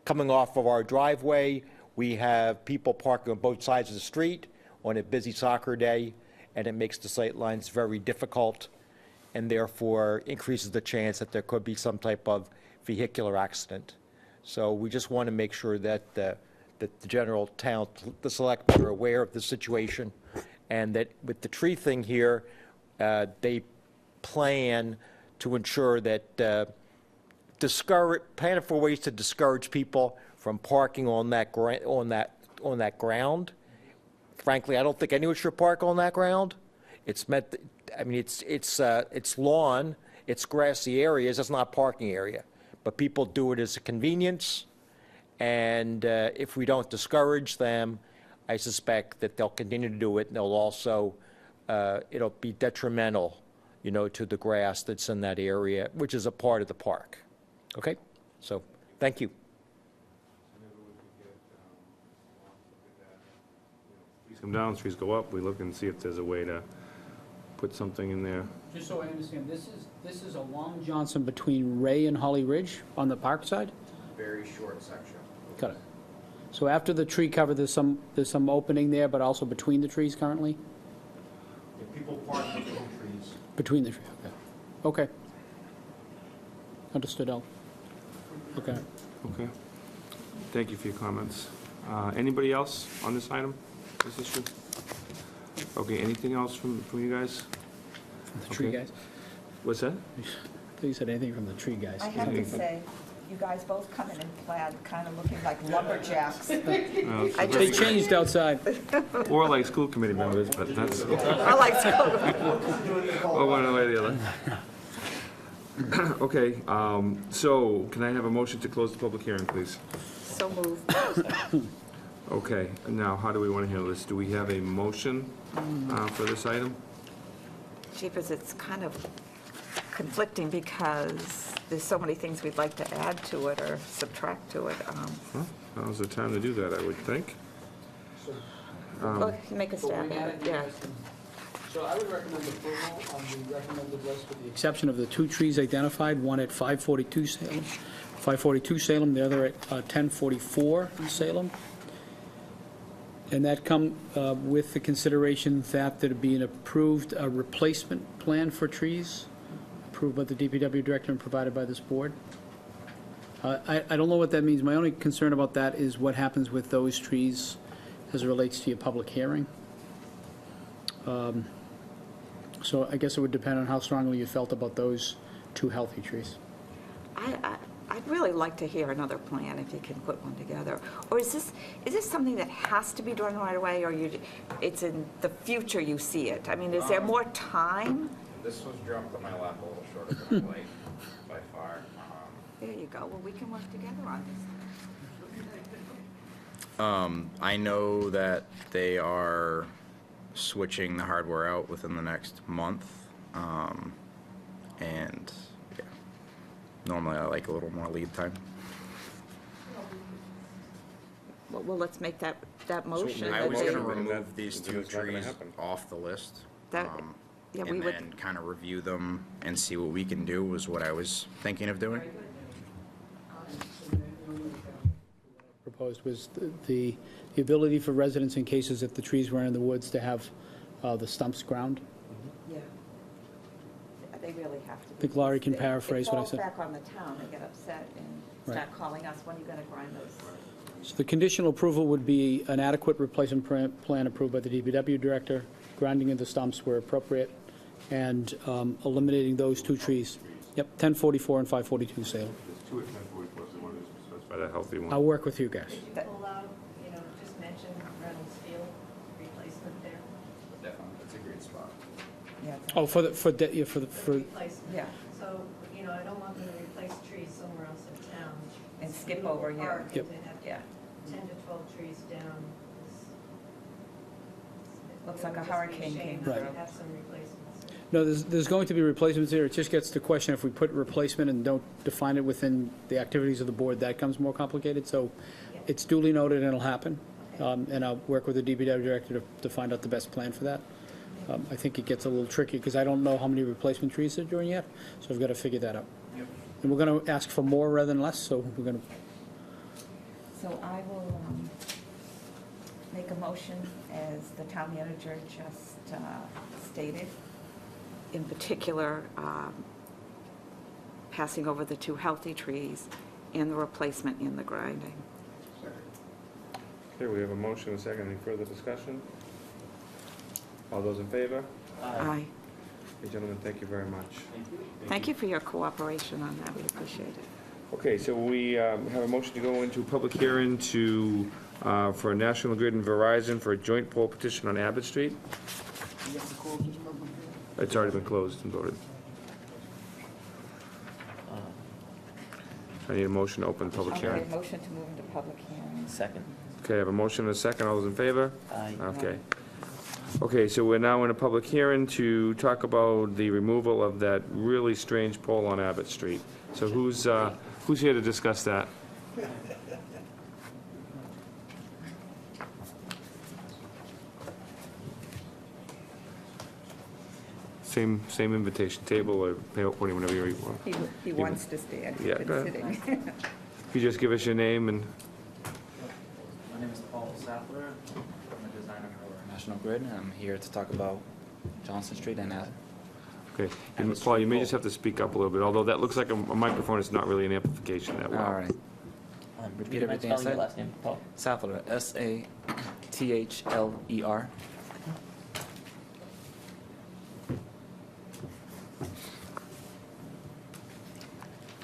Coming off of our driveway, we have people parking on both sides of the street on a busy soccer day, and it makes the sight lines very difficult, and therefore increases the chance that there could be some type of vehicular accident. So we just want to make sure that the general town, the selectmen are aware of the situation, and that with the tree thing here, they plan to ensure that plan for ways to discourage people from parking on that ground. Frankly, I don't think anyone should park on that ground. It's meant, I mean, it's lawn, it's grassy areas, it's not parking area. But people do it as a convenience, and if we don't discourage them, I suspect that they'll continue to do it, and they'll also, it'll be detrimental, you know, to the grass that's in that area, which is a part of the park. Okay? So, thank you. Trees come down, trees go up, we look and see if there's a way to put something in there. Just so I understand, this is along Johnson between Ray and Holly Ridge on the park side? Very short section. Got it. So after the tree cover, there's some opening there, but also between the trees currently? If people park between trees. Between the trees, okay. Okay. Understood, Al. Okay. Okay. Thank you for your comments. Anybody else on this item, this issue? Okay, anything else from you guys? From the tree Okay. guys? What's that? I thought you said anything from the tree guys. I have to say, you guys both come in plaid, kind of looking like lumberjacks. I They just, changed outside. Or like school committee members, but that's, I like oh, one way or the other. Okay, so can I have a motion to close the public hearing, please? so moved. Okay, now how do we want to handle this? Do we have a motion for this item? Jeepers, it's kind of conflicting because there's so many things we'd like to add to it or subtract to it. Well, now's the time to do that, I would think. Well, make a stab at it, yeah. So I would recommend approval on the recommended list with the exception of the two trees identified, one at 542 Salem, the other at 1044 Salem. And that come with the consideration that there'd be an approved replacement plan for trees, approved by the DPW director and provided by this board. I don't know what that means. My only concern about that is what happens with those trees as it relates to your public hearing. So I guess it would depend on how strongly you felt about those two healthy trees. I I'd really like to hear another plan if you can put one together. Or is this something that has to be done right away, or it's in the future you see it? I mean, is there more time? This was dropped on my lap a little short of my plate by far. There you go. Well, we can work together on this. I know that they are switching the hardware out within the next month. And yeah, normally I like a little more lead time. Well, let's make that motion. I that was they- going to remove these two That's not gonna trees happen. off the list. That- yeah, we And would- then kind of review them and see what we can do was what I was thinking of doing. Proposed was the ability for residents in cases if the trees were in the woods to have the stumps ground. Yeah. They really have to. I think Laurie can paraphrase what I said. It falls back on the town. They get upset and Right. start calling us, when are you going to grind those? So the conditional approval would be an adequate replacement plan approved by the DPW director, grinding of the stumps where appropriate, and eliminating those two trees. Yep, 1044 and 542 Salem. There's two at 1044, so one is specified a healthy one. I'll work with you guys. Pull out, just mention Reynolds Field replacement there. Definitely, that's a great spot. Yeah. Oh, for Replacement. Yeah. So, I don't want them to replace trees somewhere else in town. And skip over here. Park, Yep. and to have Yeah. 10 to 12 trees down. Looks like a It would just be hurricane shame came not to through. have some replacements. No, there's going to be replacements there. It just gets to the question, if we put replacement and don't define it within the activities of the board, that comes more complicated. So it's duly noted and it'll happen. And I'll work with the DPW director to find out the best plan for that. I think it gets a little tricky because I don't know how many replacement trees they're doing yet, so I've got to figure that out. And we're going to ask for more rather than less, so we're going to, So I will make a motion as the town manager just stated. In particular, passing over the two healthy trees and the replacement in the grinding. Okay, we have a motion, a second. Any further discussion? All those in favor? Aye. Hey, gentlemen, thank you very much. Thank you for your cooperation on that. We appreciate it. Okay, so we have a motion to go into public hearing for National Grid and Verizon for a joint poll petition on Abbott Street. You have to close this public hearing? It's already been closed and voted. I need a motion to open the public I'll hearing. make a motion to move into public hearing. Second. Okay, I have a motion and a second. All those in favor? Aye. Okay. Okay, so we're now in a public hearing to talk about the removal of that really strange pole on Abbott Street. So who's here to discuss that? Same invitation table or podium, whenever you want. He wants to stand. He's Yeah, been go ahead. sitting. If you just give us your name and, My name is Paul Sattler. I'm a designer for National Grid. I'm here to talk about Johnson Street and okay. And Paul, you may just have to speak up a little bit, although that looks like a microphone, it's not really an amplification that well. all right. Repeat everything I spelling your said? last name, Paul. Sattler, Sattler.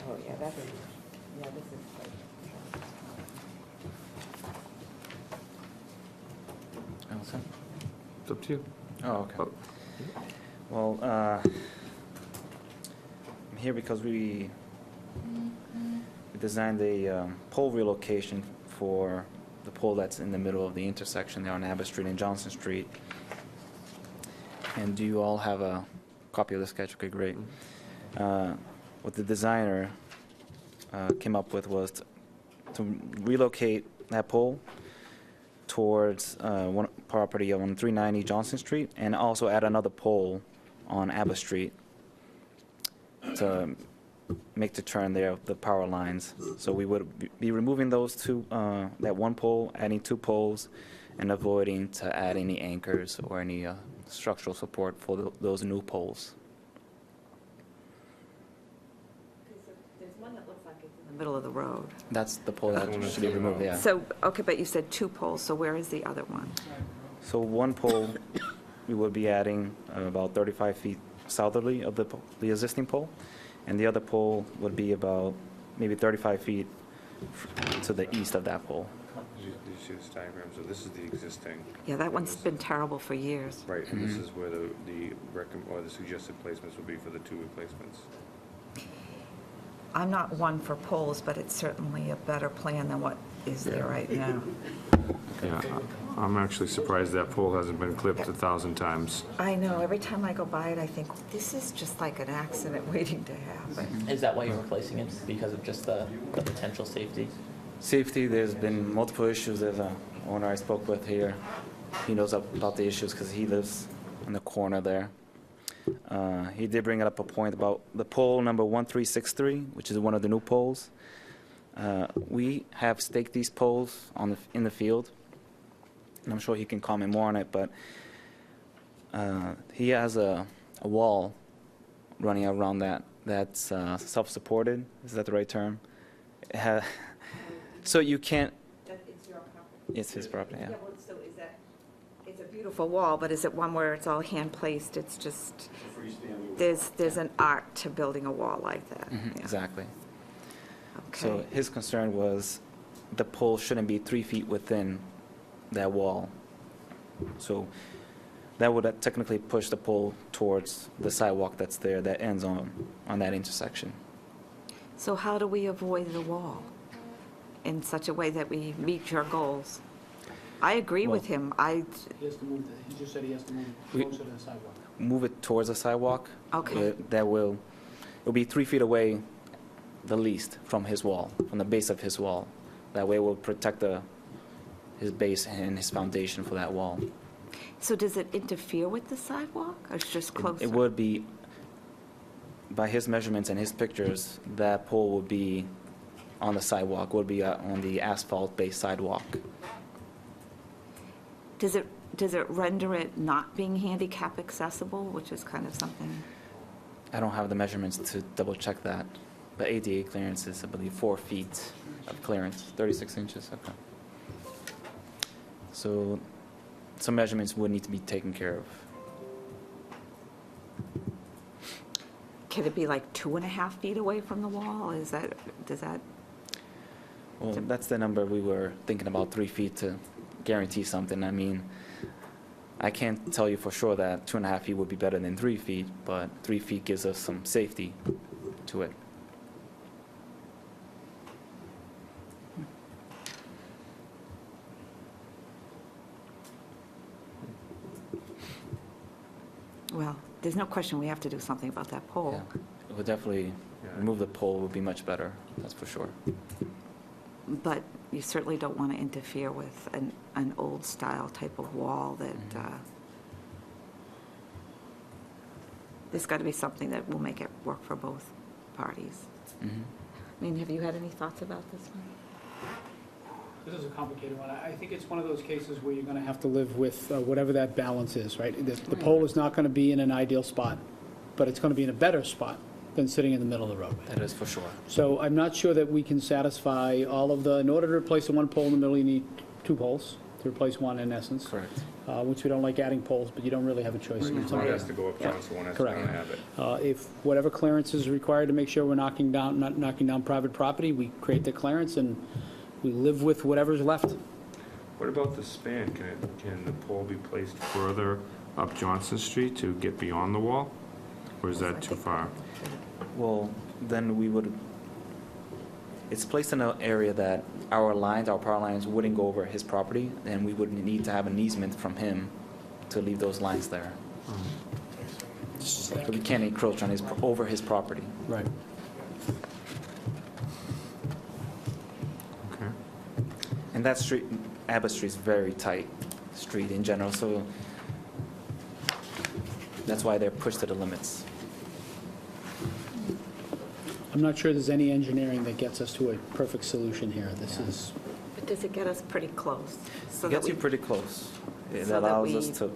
Oh, yeah, this is. Allison? It's up to you. Oh, okay. Oh. Well, I'm here because we designed a pole relocation for the pole that's in the middle of the intersection there on Abbott Street and Johnson Street. And do you all have a copy of the sketch? Okay, great. What the designer came up with was to relocate that pole towards one property on 390 Johnson Street, and also add another pole on Abbott Street to make the turn there of the power lines. So we would be removing those two, that one pole, adding two poles, and avoiding to add any anchors or any structural support for those new poles. There's one that looks like it's in the middle of the road. That's the pole that should be removed, yeah. So, okay, but you said two poles, so where is the other one? So one pole, we would be adding about 35 feet southerly of the existing pole, and the other pole would be about maybe 35 feet to the east of that pole. Did you see this diagram? So this is the existing. Yeah, that one's been terrible for years. Right, and this is where the suggested placements would be for the two replacements. I'm not one for poles, but it's certainly a better plan than what is there right now. Yeah, I'm actually surprised that pole hasn't been clipped 1,000 times. I know, every time I go by it, I think, this is just like an accident waiting to happen. Is that why you're replacing it, because of just the potential safety? Safety, there's been multiple issues. There's an owner I spoke with here. He knows about the issues because he lives in the corner there. He did bring up a point about the pole number 1363, which is one of the new poles. We have staked these poles in the field, and I'm sure he can comment more on it, but he has a wall running around that's self-supported. Is that the right term? So you can't... It's your property? It's his property, yeah. Well, so is that, it's a beautiful wall, but is it one where it's all hand-placed? It's just, there's an art to building a wall like that. Mhm, Yeah. exactly. Okay. So his concern was the pole shouldn't be 3 feet within that wall. So that would technically push the pole towards the sidewalk that's there that ends on that intersection. So how do we avoid the wall in such a way that we meet your goals? I agree with him. He has to move, he just said he has to move closer to the sidewalk. Move it towards the sidewalk. Okay. It'll be 3 feet away, the least, from his wall, from the base of his wall. That way it will protect his base and his foundation for that wall. So does it interfere with the sidewalk, or it's just closer? It would be, by his measurements and his pictures, that pole would be on the sidewalk, would be on the asphalt-based sidewalk. Does it render it not being handicap accessible, which is kind of something? I don't have the measurements to double-check that, but ADA clearance is, I believe, 4 feet of clearance, 36 inches, okay. So some measurements would need to be taken care of. Can it be like 2.5 feet away from the wall? Does that? Well, that's the number we were thinking about, 3 feet to guarantee something. I mean, I can't tell you for sure that 2.5 feet would be better than 3 feet, but 3 feet gives us some safety to it. Well, there's no question we have to do something about that pole. Yeah. It would definitely remove the pole, would be much better, that's for sure. But you certainly don't want to interfere with an old-style type of wall that, there's got to be something that will make it work for both parties. Mhm. I mean, have you had any thoughts about this one? This is a complicated one. I think it's one of those cases where you're going to have to live with whatever that balance is, right? The pole is not going to be in an ideal spot, but it's going to be in a better spot than sitting in the middle of the roadway. That is for sure. So I'm not sure that we can satisfy all of in order to replace the one pole in the middle, you need 2 poles to replace one in essence. Correct. Which we don't like adding poles, but you don't really have a choice. One has to go up front, so one has to Correct. kind of have it. If whatever clearance is required to make sure we're not knocking down private property, we create the clearance and we live with whatever's left. What about the span? Can the pole be placed further up Johnson Street to get beyond the wall? Or is that too far? Well, then we would, it's placed in an area that our power lines wouldn't go over his property, and we would need to have an easement from him to leave those lines there. So we can't encroach on over his property. Right. Okay. And that street, Abbott Street's very tight street in general, so that's why they're pushed to the limits. I'm not sure there's any engineering that gets us to a perfect solution here. This is, But does it get us pretty close? So It that gets you we- pretty close. It So that allows us we- to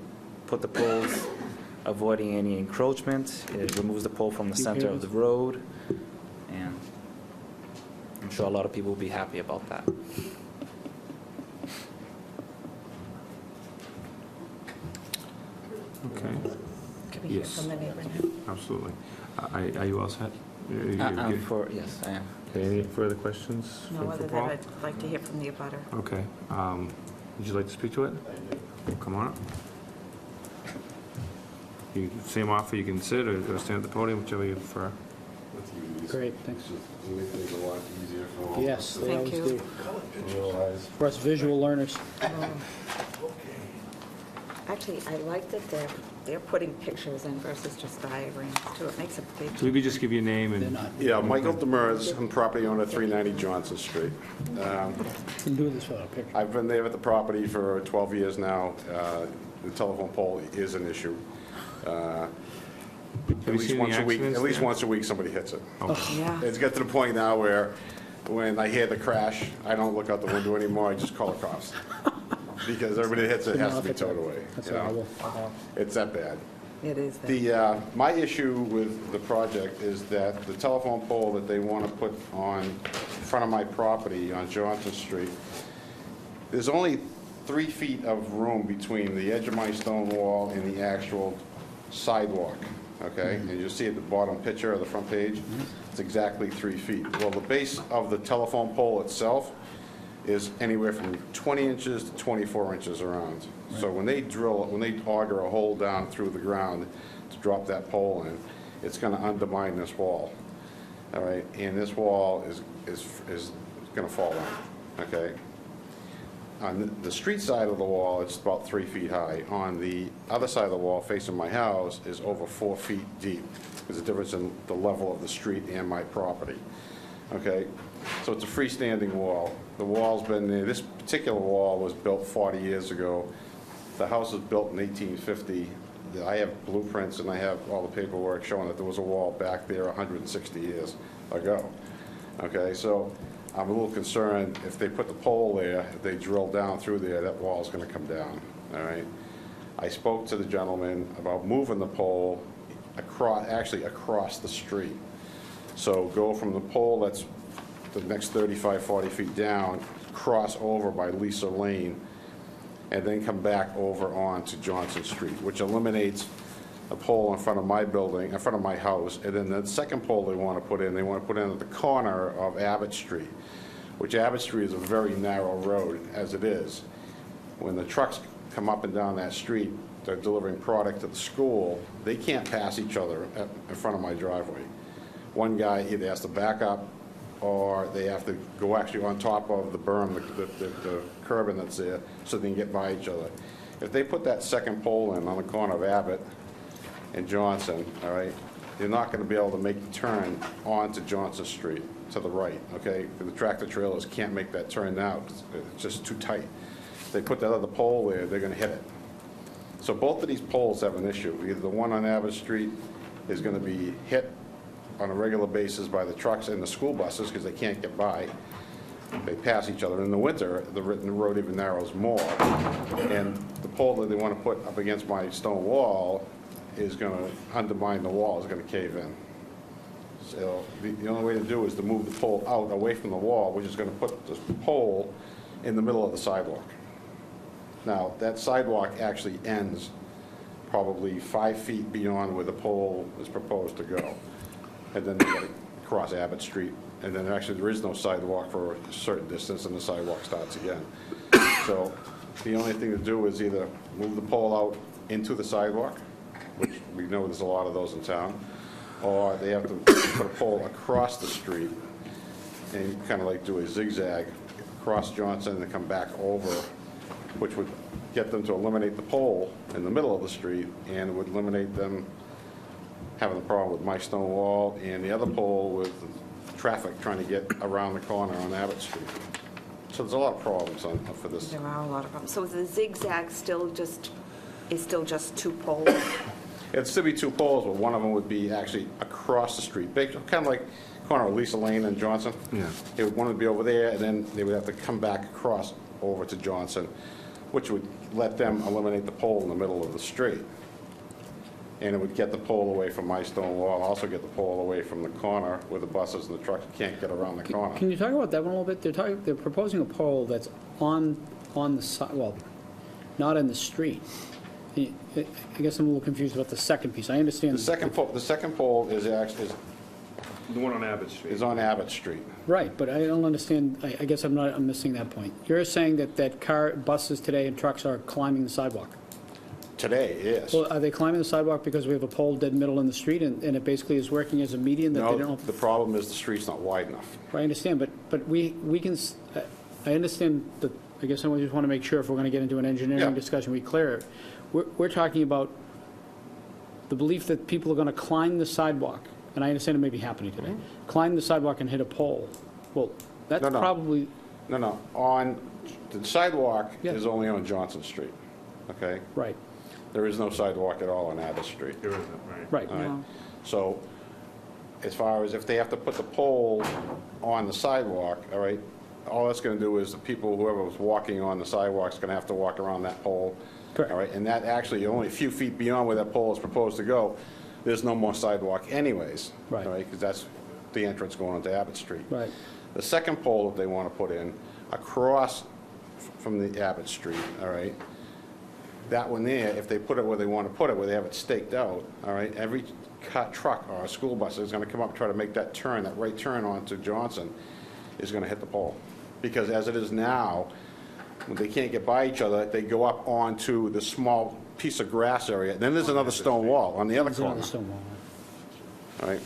put the poles, avoiding any encroachment. It removes the pole from the center of the road, and I'm sure a lot of people will be happy about that. Okay, Can we hear Yes. from the neighbor now? absolutely. Are you all set? Yes, I am. Okay, any further questions? No, for other than Paul? I'd like to hear from the abutter. Okay, would you like to speak to it? Come on up. You, same offer, you can sit or go stand at the podium, whichever you prefer. Great, thanks. Make things a lot easier for all. Yes, they Thank always you. do. Realize. For us visual learners. Actually, I like that they're putting pictures in versus just diagrams, too. It makes a big, So maybe just give your name They're and, not. Yeah, Michael Demers, I'm property owner, 390 Johnson Street. Can do this without a picture. I've been there at the property for 12 years now. The telephone pole is an issue. have you seen any accidents? At least there? once a week, somebody hits it. yeah. It's got to the point now where when I hear the crash, I don't look out the window anymore, I just call the cops. Because everybody that hits it has to be towed away. That's you know? horrible. It's that bad. It is that. My issue with the project is that the telephone pole that they want to put on in front of my property on Johnson Street, there's only 3 feet of room between the edge of my stone wall and the actual sidewalk, okay? And you'll see at the bottom picture of the front page, it's exactly 3 feet. Well, the base of the telephone pole itself is anywhere from 20 inches to 24 inches around. So when they auger a hole down through the ground to drop that pole in, it's going to undermine this wall, all right? And this wall is going to fall in, okay? On the street side of the wall, it's about 3 feet high. On the other side of the wall, facing my house, is over 4 feet deep. There's a difference in the level of the street and my property, okay? So it's a freestanding wall. The wall's been there. This particular wall was built 40 years ago. The house was built in 1850. I have blueprints and I have all the paperwork showing that there was a wall back there 160 years ago. Okay, so I'm a little concerned if they put the pole there, if they drill down through there, that wall's going to come down, all right? I spoke to the gentleman about moving the pole across the street. So go from the pole that's the next 35, 40 feet down, cross over by Lisa Lane, and then come back over onto Johnson Street, which eliminates a pole in front of my building, in front of my house, and then the second pole they want to put in at the corner of Abbott Street, which Abbott Street is a very narrow road as it is. When the trucks come up and down that street, they're delivering product to the school, they can't pass each other in front of my driveway. One guy either has to back up or they have to go actually on top of the berm, the curbing that's there, so they can get by each other. If they put that second pole in on the corner of Abbott and Johnson, all right, they're not going to be able to make the turn onto Johnson Street to the right, okay? The tractor trailers can't make that turn now. It's just too tight. If they put that other pole there, they're going to hit it. So both of these poles have an issue. Either the one on Abbott Street is going to be hit on a regular basis by the trucks and the school buses because they can't get by. They pass each other. In the winter, the road even narrows more. And the pole that they want to put up against my stone wall is going to undermine the wall, is going to cave in. So the only way to do is to move the pole out away from the wall, which is going to put the pole in the middle of the sidewalk. Now, that sidewalk actually ends probably 5 feet beyond where the pole is proposed to go. And then they got to cross Abbott Street, and then actually there is no sidewalk for a certain distance, and the sidewalk starts again. So the only thing to do is either move the pole out into the sidewalk, which we know there's a lot of those in town, or they have to put a pole across the street and kind of like do a zigzag across Johnson and come back over, which would get them to eliminate the pole in the middle of the street and would eliminate them having a problem with my stone wall and the other pole with traffic trying to get around the corner on Abbott Street. So there's a lot of problems for this. There are a lot of problems. So the zigzag is still just 2 poles? It'd still be 2 poles, but one of them would be actually across the street, kind of like corner of Lisa Lane and Johnson. Yeah. One would be over there, and then they would have to come back across over to Johnson, which would let them eliminate the pole in the middle of the street. And it would get the pole away from my stone wall, also get the pole away from the corner where the buses and the trucks can't get around the corner. Can you talk about that one a little bit? They're proposing a pole that's on the side, well, not in the street. I guess I'm a little confused about the second piece. I understand. The second pole is actually, The one on Abbott Street. is on Abbott Street. Right, but I don't understand, I guess I'm missing that point. You're saying that buses today and trucks are climbing the sidewalk? Today, yes. Well, are they climbing the sidewalk because we have a pole dead middle in the street and it basically is working as a median that they No, don't? the problem is the street's not wide enough. I understand, but we can, I understand that, I guess I just want to make sure if we're going to get into an engineering Yeah. discussion, we clear it. We're talking about the belief that people are going to climb the sidewalk, and I understand it may be happening today, climb the sidewalk and hit a pole. Well, that's No. probably, No, on, the sidewalk Yeah. is only on Johnson Street, okay? right, There is no sidewalk at all on Abbott Street. There isn't, right. right. All right. So as far as if they have to put the pole on the sidewalk, all right, all that's going to do is the people, whoever was walking on the sidewalk is going to have to walk around that pole. Correct. All right, and that actually, only a few feet beyond where that pole is proposed to go, there's no more sidewalk anyways. Right. All right, because that's the entrance going onto Abbott Street. Right. The second pole that they want to put in across from the Abbott Street, all right, that one there, if they put it where they want to put it, where they have it staked out, all right, every truck or a school bus is going to come up and try to make that turn, that right turn onto Johnson, is going to hit the pole. Because as it is now, when they can't get by each other, they go up onto the small piece of grass area. Then there's another stone wall on the other There's another corner, stone wall. all right?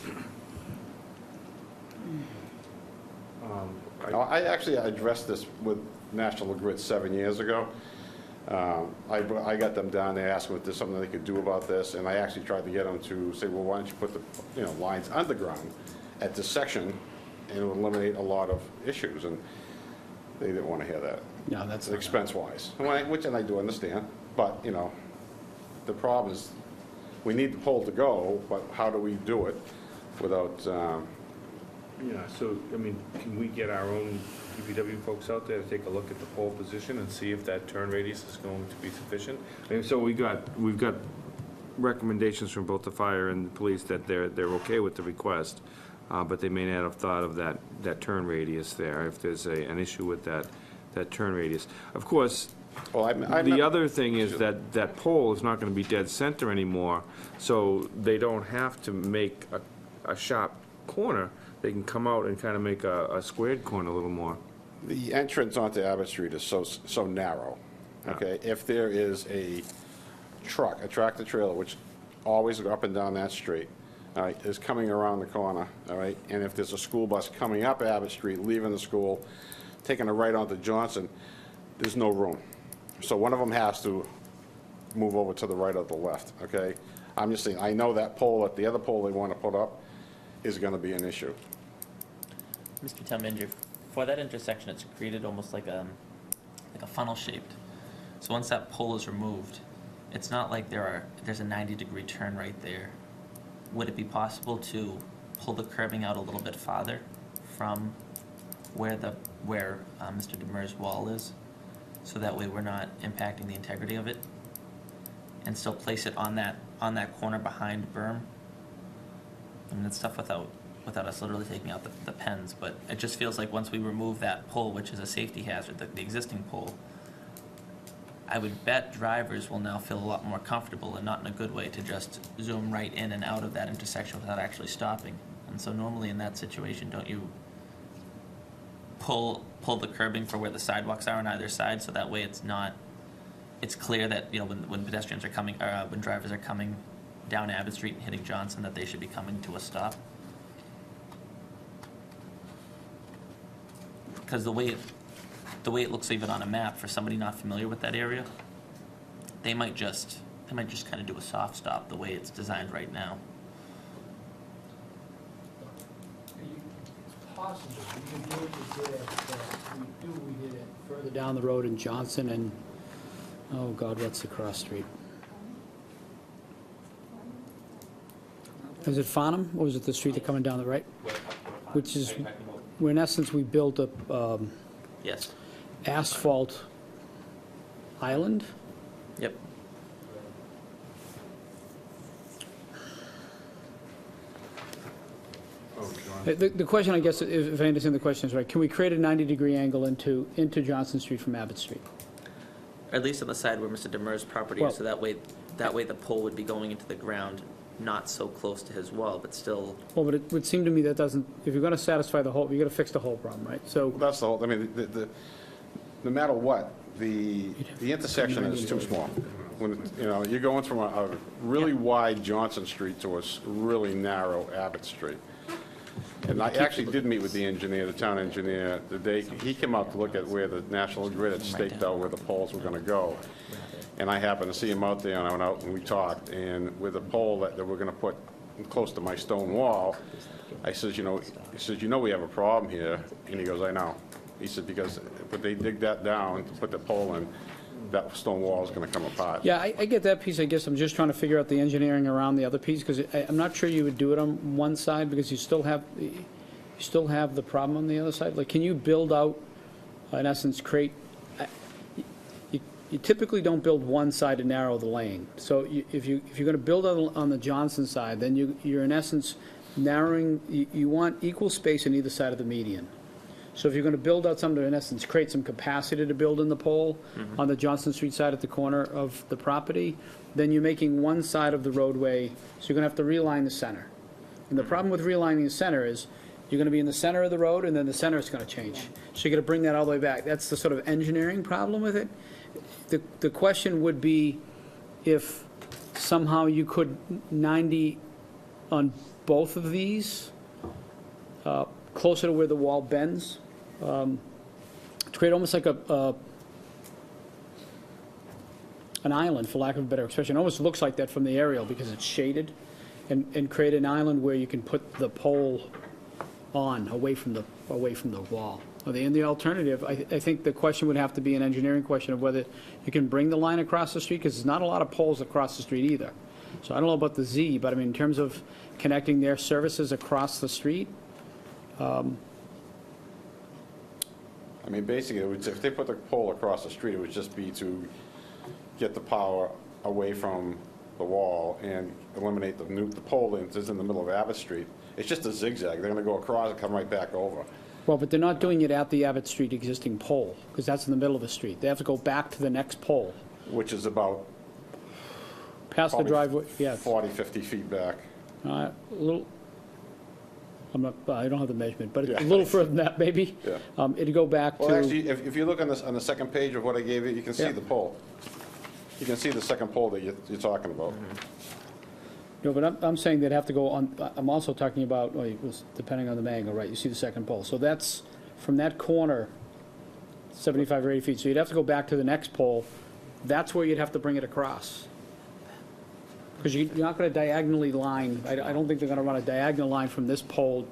I actually addressed this with National Grid 7 years ago. I got them down there, asked them if there's something they could do about this, and I actually tried to get them to say, well, why don't you put the, lines underground at this section, and it would eliminate a lot of issues, and they didn't want to hear that. No, that's. Expense-wise, which, and I do understand, but, the problem is, we need the pole to go, but how do we do it without, Yeah, so, I mean, can we get our own DPW folks out there to take a look at the pole position and see if that turn radius is going to be sufficient? I mean, so we've got recommendations from both the fire and the police that they're okay with the request, but they may not have thought of that turn radius there, if there's an issue with that turn radius. Of course, well, the other thing is that pole is not going to be dead center anymore, so they don't have to make a sharp corner. They can come out and kind of make a squared corner a little more. the entrance onto Abbott Street is so narrow, okay? If there is a truck, a tractor trailer, which always go up and down that street, all right, is coming around the corner, all right? And if there's a school bus coming up Abbott Street, leaving the school, taking a right onto Johnson, there's no room. So one of them has to move over to the right or the left, okay? I'm just saying, I know that pole, the other pole they want to put up is going to be an issue. Mr. Town Manager, for that intersection, it's created almost like a funnel shaped. So once that pole is removed, it's not like there's a 90-degree turn right there. Would it be possible to pull the curbing out a little bit farther from where Mr. Demers' wall is, so that way we're not impacting the integrity of it, and still place it on that corner behind berm? I mean, it's tough without us literally taking out the pens, but it just feels like once we remove that pole, which is a safety hazard, the existing pole, I would bet drivers will now feel a lot more comfortable, and not in a good way, to just zoom right in and out of that intersection without actually stopping. And so normally in that situation, don't you pull the curbing for where the sidewalks are on either side, so that way it's clear that, when pedestrians are coming, or when drivers are coming down Abbott Street and hitting Johnson, that they should be coming to a stop? Because the way it looks even on a map, for somebody not familiar with that area, they might just kind of do a soft stop the way it's designed right now. It's possible. We can do what we did we did it further down the road in Johnson and, oh God, what's the cross street? Is it Farnham, or is it the street that's coming down the right? Which is, where in essence we built a Yes. asphalt island? Yep. The question, I guess, if I understand the question is right, can we create a 90-degree angle into Johnson Street from Abbott Street? At least on the side where Mr. Demers' property Well- is, so that way the pole would be going into the ground not so close to his wall, but still, Well, but it would seem to me that doesn't, if you're going to satisfy the whole, you're going to fix the whole problem, right? So, That's the whole, I mean, no matter what, the intersection is too small. When, you know, you're going from a really wide Johnson Street to a really narrow Abbott Street. And I actually did meet with the engineer, the town engineer, the day, he came out to look at where the National Grid had staked out where the poles were gonna go. And I happened to see him out there, and I went out and we talked, and with a pole that we're gonna put close to my stone wall, I says, you know, we have a problem here, and he goes, I know. He said, because, but they dig that down to put the pole in, that stone wall is gonna come apart. yeah, I get that piece. I guess I'm just trying to figure out the engineering around the other piece, because I'm not sure you would do it on one side, because you still have the problem on the other side. Like, can you build out, in essence, create, you typically don't build one side to narrow the lane. So if you're going to build on the Johnson side, then you're in essence narrowing, you want equal space on either side of the median. So if you're going to build out something to, in essence, create some capacity to build in the pole on the Johnson Street side at the corner of the property, then you're making one side of the roadway, so you're going to have to realign the center. And the problem with realigning the center is you're going to be in the center of the road, and then the center is going to change. So you're going to bring that all the way back. That's the sort of engineering problem with it. The question would be if somehow you could 90 on both of these, closer to where the wall bends, to create almost like an island, for lack of a better expression. It almost looks like that from the aerial because it's shaded, and create an island where you can put the pole on, away from the wall. And the alternative, I think the question would have to be an engineering question of whether you can bring the line across the street, because there's not a lot of poles across the street either. So I don't know about the Z, but I mean, in terms of connecting their services across the street, I mean, basically, if they put the pole across the street, it would just be to get the power away from the wall and eliminate the pole that's in the middle of Abbott Street. It's just a zigzag. They're going to go across and come right back over. well, but they're not doing it at the Abbott Street existing pole, because that's in the middle of the street. They have to go back to the next pole, Which is about past the probably driveway, yeah. 40, 50 feet back. A little, I don't have the measurement, but Yeah. a little further than that, maybe. Yeah. It'd go back to. Well, actually, if you look on the second page of what I gave you, you can see Yeah. the pole. You can see the second pole that you're talking about. No, but I'm saying they'd have to go on, I'm also talking about, well, it was depending on the angle, right? You see the second pole. So that's, from that corner, 75 or 80 feet. So you'd have to go back to the next pole. That's where you'd have to bring it across. Because you're not going to diagonally line, I don't think they're going to run a diagonal line from this pole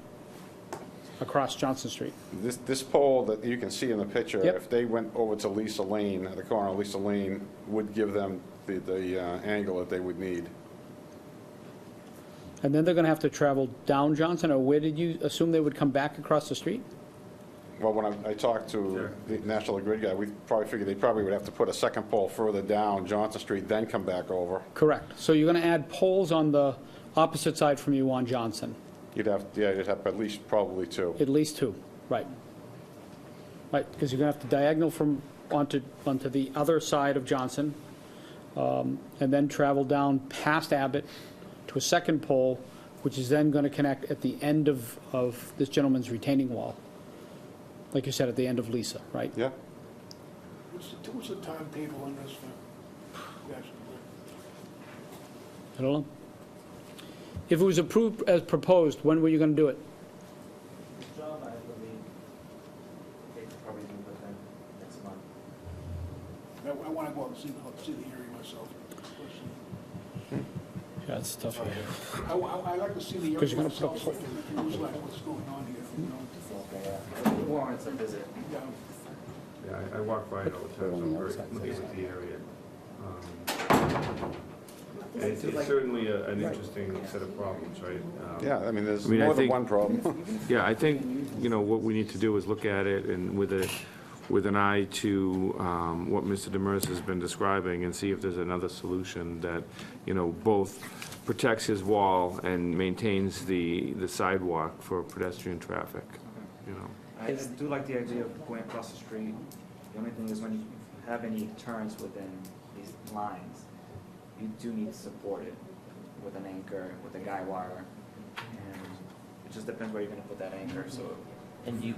across Johnson Street. This pole that you can see in the picture, Yep. if they went over to Lisa Lane, at the corner of Lisa Lane, would give them the angle that they would need. And then they're going to have to travel down Johnson, or where did you assume they would come back across the street? Well, when I talked to the National Grid guy, we probably figured they probably would have to put a second pole further down Johnson Street, then come back over. Correct. So you're going to add poles on the opposite side from you on Johnson. You'd have at least probably two. At least two, right. Right, because you're going to have to diagonal from onto the other side of Johnson, and then travel down past Abbott to a second pole, which is then going to connect at the end of this gentleman's retaining wall. Like you said, at the end of Lisa, right? Yeah. What's the timetable on this for? Yes. I don't know. If it was approved as proposed, when were you going to do it? Job, I believe, they could probably do within next month. I want to go out and see the area myself. Yeah, it's tough. I like to see the Because area you're gonna put a myself, so I can visualize what's going on here, you know? Warrants a visit. Yeah. Yeah, I walk by it all the time, so I'm very familiar with the area. And it's certainly an interesting set of problems, right? Yeah, I mean, there's I mean, I more than think- one problem. Yeah, I think, what we need to do is look at it and with an eye to what Mr. Demers has been describing and see if there's another solution that, both protects his wall and maintains the sidewalk for pedestrian traffic, I do like the idea of going across the street. The only thing is when you have any turns within these lines, you do need to support it. with an anchor, with a guy wire, and it just depends where you're gonna put that anchor, so. And do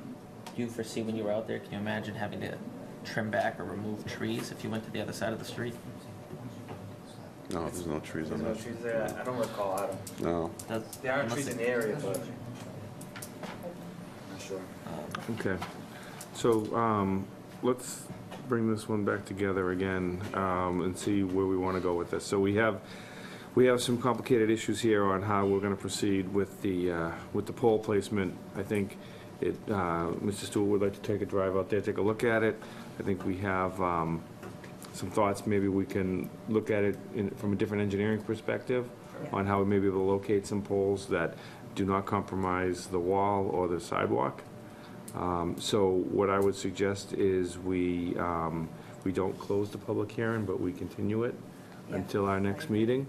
you foresee when you were out there, can you imagine having to trim back or remove trees if you went to the other side of the street? No, there's no trees on There's no that. trees there, I don't recall, I don't. No. There are trees in the area, but not sure. Okay. So let's bring this one back together again and see where we want to go with this. So we have some complicated issues here on how we're going to proceed with the pole placement. I think Mr. Stewart would like to take a drive out there, take a look at it. I think we have some thoughts. Maybe we can look at it from a different engineering perspective on how we may be able to locate some poles that do not compromise the wall or the sidewalk. So what I would suggest is we don't close the public hearing, but we continue it until our next meeting.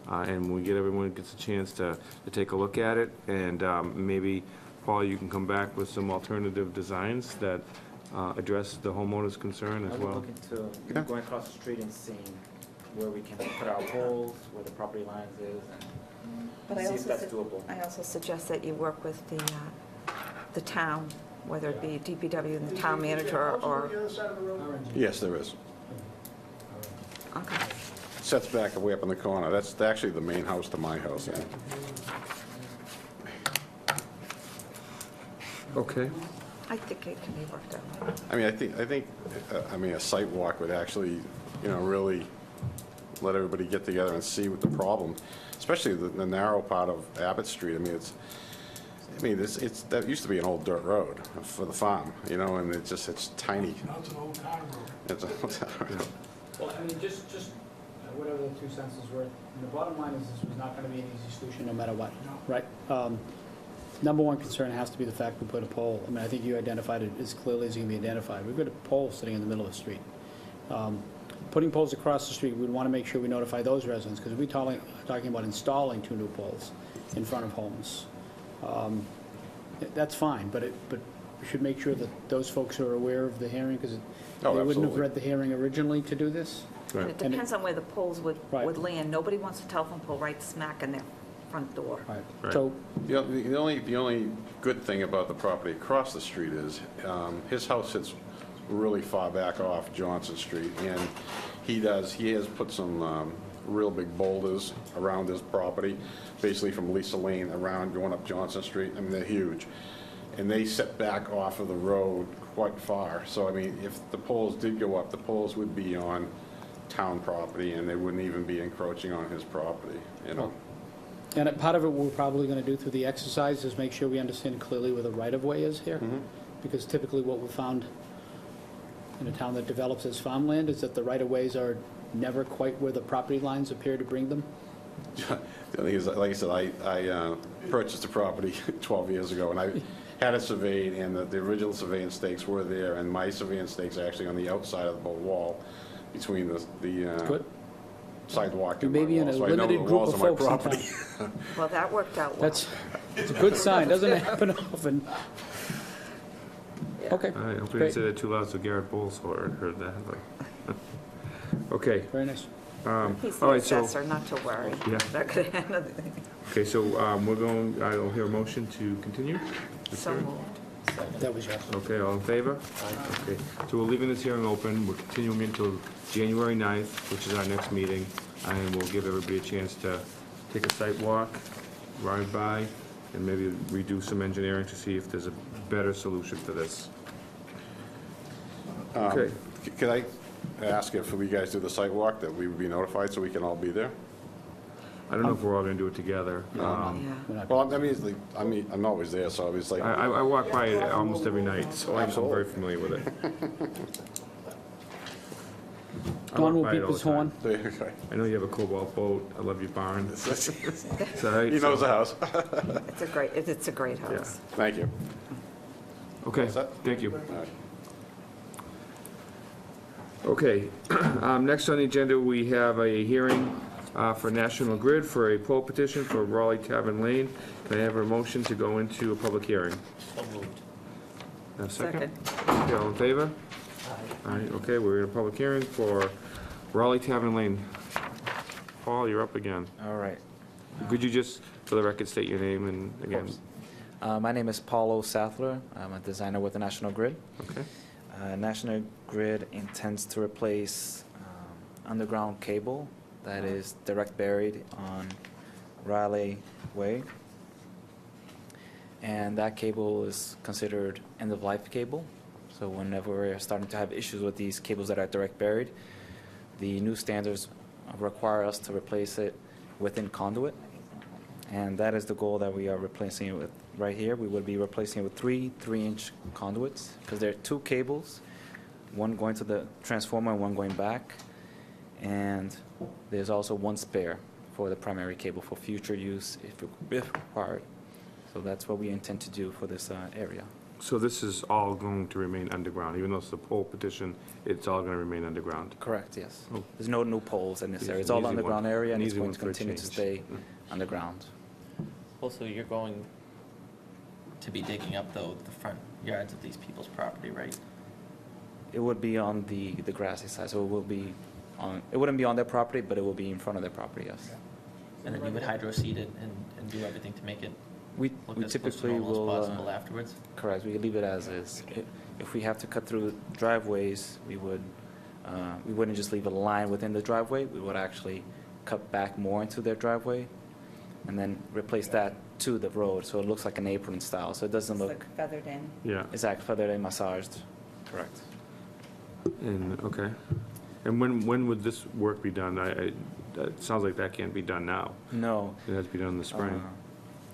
And we get everyone gets a chance to take a look at it. And maybe, Paul, you can come back with some alternative designs that address the homeowner's concern as well. I would look into going across the street and seeing where we can put our poles, where the property lines is, But and see if that's doable. I also suggest that you work with the town, whether it be DPW and the town manager or... The other side of the road? Yes, there is. Okay. Sets back way up in the corner. That's actually the main house to my house. Yeah. Okay. I think it can be worked out. I mean, I mean, a site walk would actually, really let everybody get together and see what the problem, especially the narrow part of Abbott Street. I mean, that used to be an old dirt road for the farm, and it's tiny. Now it's an old car road. It's an old town road. Well, I mean, just whatever the 2 cents is worth, and the bottom line is this was not going to be an easy solution no matter what, right? Number one concern has to be the fact we put a pole. I mean, I think you identified it as clearly as you can be identified. We've got a pole sitting in the middle of the street. Putting poles across the street, we'd want to make sure we notify those residents, because we're talking about installing 2 new poles in front of homes. That's fine, but we should make sure that those folks are aware of the hearing, because they wouldn't have absolutely. read the hearing originally to do this. And it depends on where the poles would Right. land. Nobody wants a telephone pole right smack in their front door. Right. Right. So, The only good thing about the property across the street is his house sits really far back off Johnson Street, and he has put some real big boulders around his property, basically from Lisa Lane around going up Johnson Street. I mean, they're huge. And they set back off of the road quite far. So, I mean, if the poles did go up, the poles would be on town property, and they wouldn't even be encroaching on his property, and part of it we're probably going to do through the exercise is make sure we understand clearly where the right-of-way is here. Because typically what we found in a town that develops as farmland is that the right-of-ways are never quite where the property lines appear to bring them. The thing is, like I said, I purchased the property 12 years ago, and I had it surveyed, and the original surveying stakes were there, and my surveying stakes are actually on the outside of the wall between the Good. sidewalk You and may my be in wall. a So I know limited the group walls of of my folks in property. Well, that worked out well. It's a good sign, doesn't happen often. Okay, All right, hopefully you great, say that too loud so Garrett Bowles heard that. but- Okay. very nice. He's All the right, so, assessor, not to worry. Yeah. That could handle it. okay, so I'll hear a motion to continue. this So hearing. moved. That was yours. Okay, all in favor? Okay, so we're leaving this hearing open, we're continuing until January 9th, which is our next meeting, and we'll give everybody a chance to take a site walk, ride by, and maybe redo some engineering to see if there's a better solution to this. Okay, Could I ask if we guys do the site walk, that we would be notified so we can all be there? I don't know if we're all gonna do it together. Yeah. We're not- Well, I'm always there, so I was like, I walk by it almost every night, so I'm Absolutely. very familiar with it. I Don walk will by it beep all his the time. horn. I know you have a cobalt boat, I love your barn. It's all right, he knows so- the house. It's a great Yeah. house. Thank you. Okay, Set? thank you. All right. Okay, next on the agenda, we have a hearing for National Grid for a poll petition for Raleigh Tavern Lane. Can I have a motion to go into a public hearing? So moved. Have a second? Okay, all in favor? All right, okay, we're in a public hearing for Raleigh Tavern Lane. Paul, you're up again. All right. Could you just, for the record, state your name and again? My name is Paulo Sattler. I'm a designer with the National Grid. Okay. National Grid intends to replace underground cable that is direct buried on Raleigh Way. And that cable is considered end-of-life cable. So whenever we're starting to have issues with these cables that are direct buried, the new standards require us to replace it within conduit. And that is the goal that we are replacing it with right here. We would be replacing it with three 3-inch conduits because there are 2 cables, one going to the transformer and one going back. And there's also 1 spare for the primary cable for future use if required. So that's what we intend to do for this area. So this is all going to remain underground, even though it's a poll petition, it's all going to remain underground? Correct, yes. Oh. There's no new poles in this Easy- area. It's all easy underground one. area, and An it's easy going one to for a continue to change. stay underground. Also, you're going to be digging up, though, the front yards of these people's property, right? It would be on the grassy side, so it will be on, it wouldn't be on their property, but it will be in front of their property, yes. And then you would hydro seed it and do everything to make it We look we as close to typically normal will, as possible afterwards? correct, we leave it as is. If we have to cut through driveways, we wouldn't just leave a line within the driveway, we would actually cut back more into their driveway and then replace that to the road, so it looks like an apron style, so it doesn't It's look like feathered in. Yeah, exact feathered and massaged, correct. and, okay. And when would this work be done? It sounds like that can't be done now. No. It has to be done in the spring.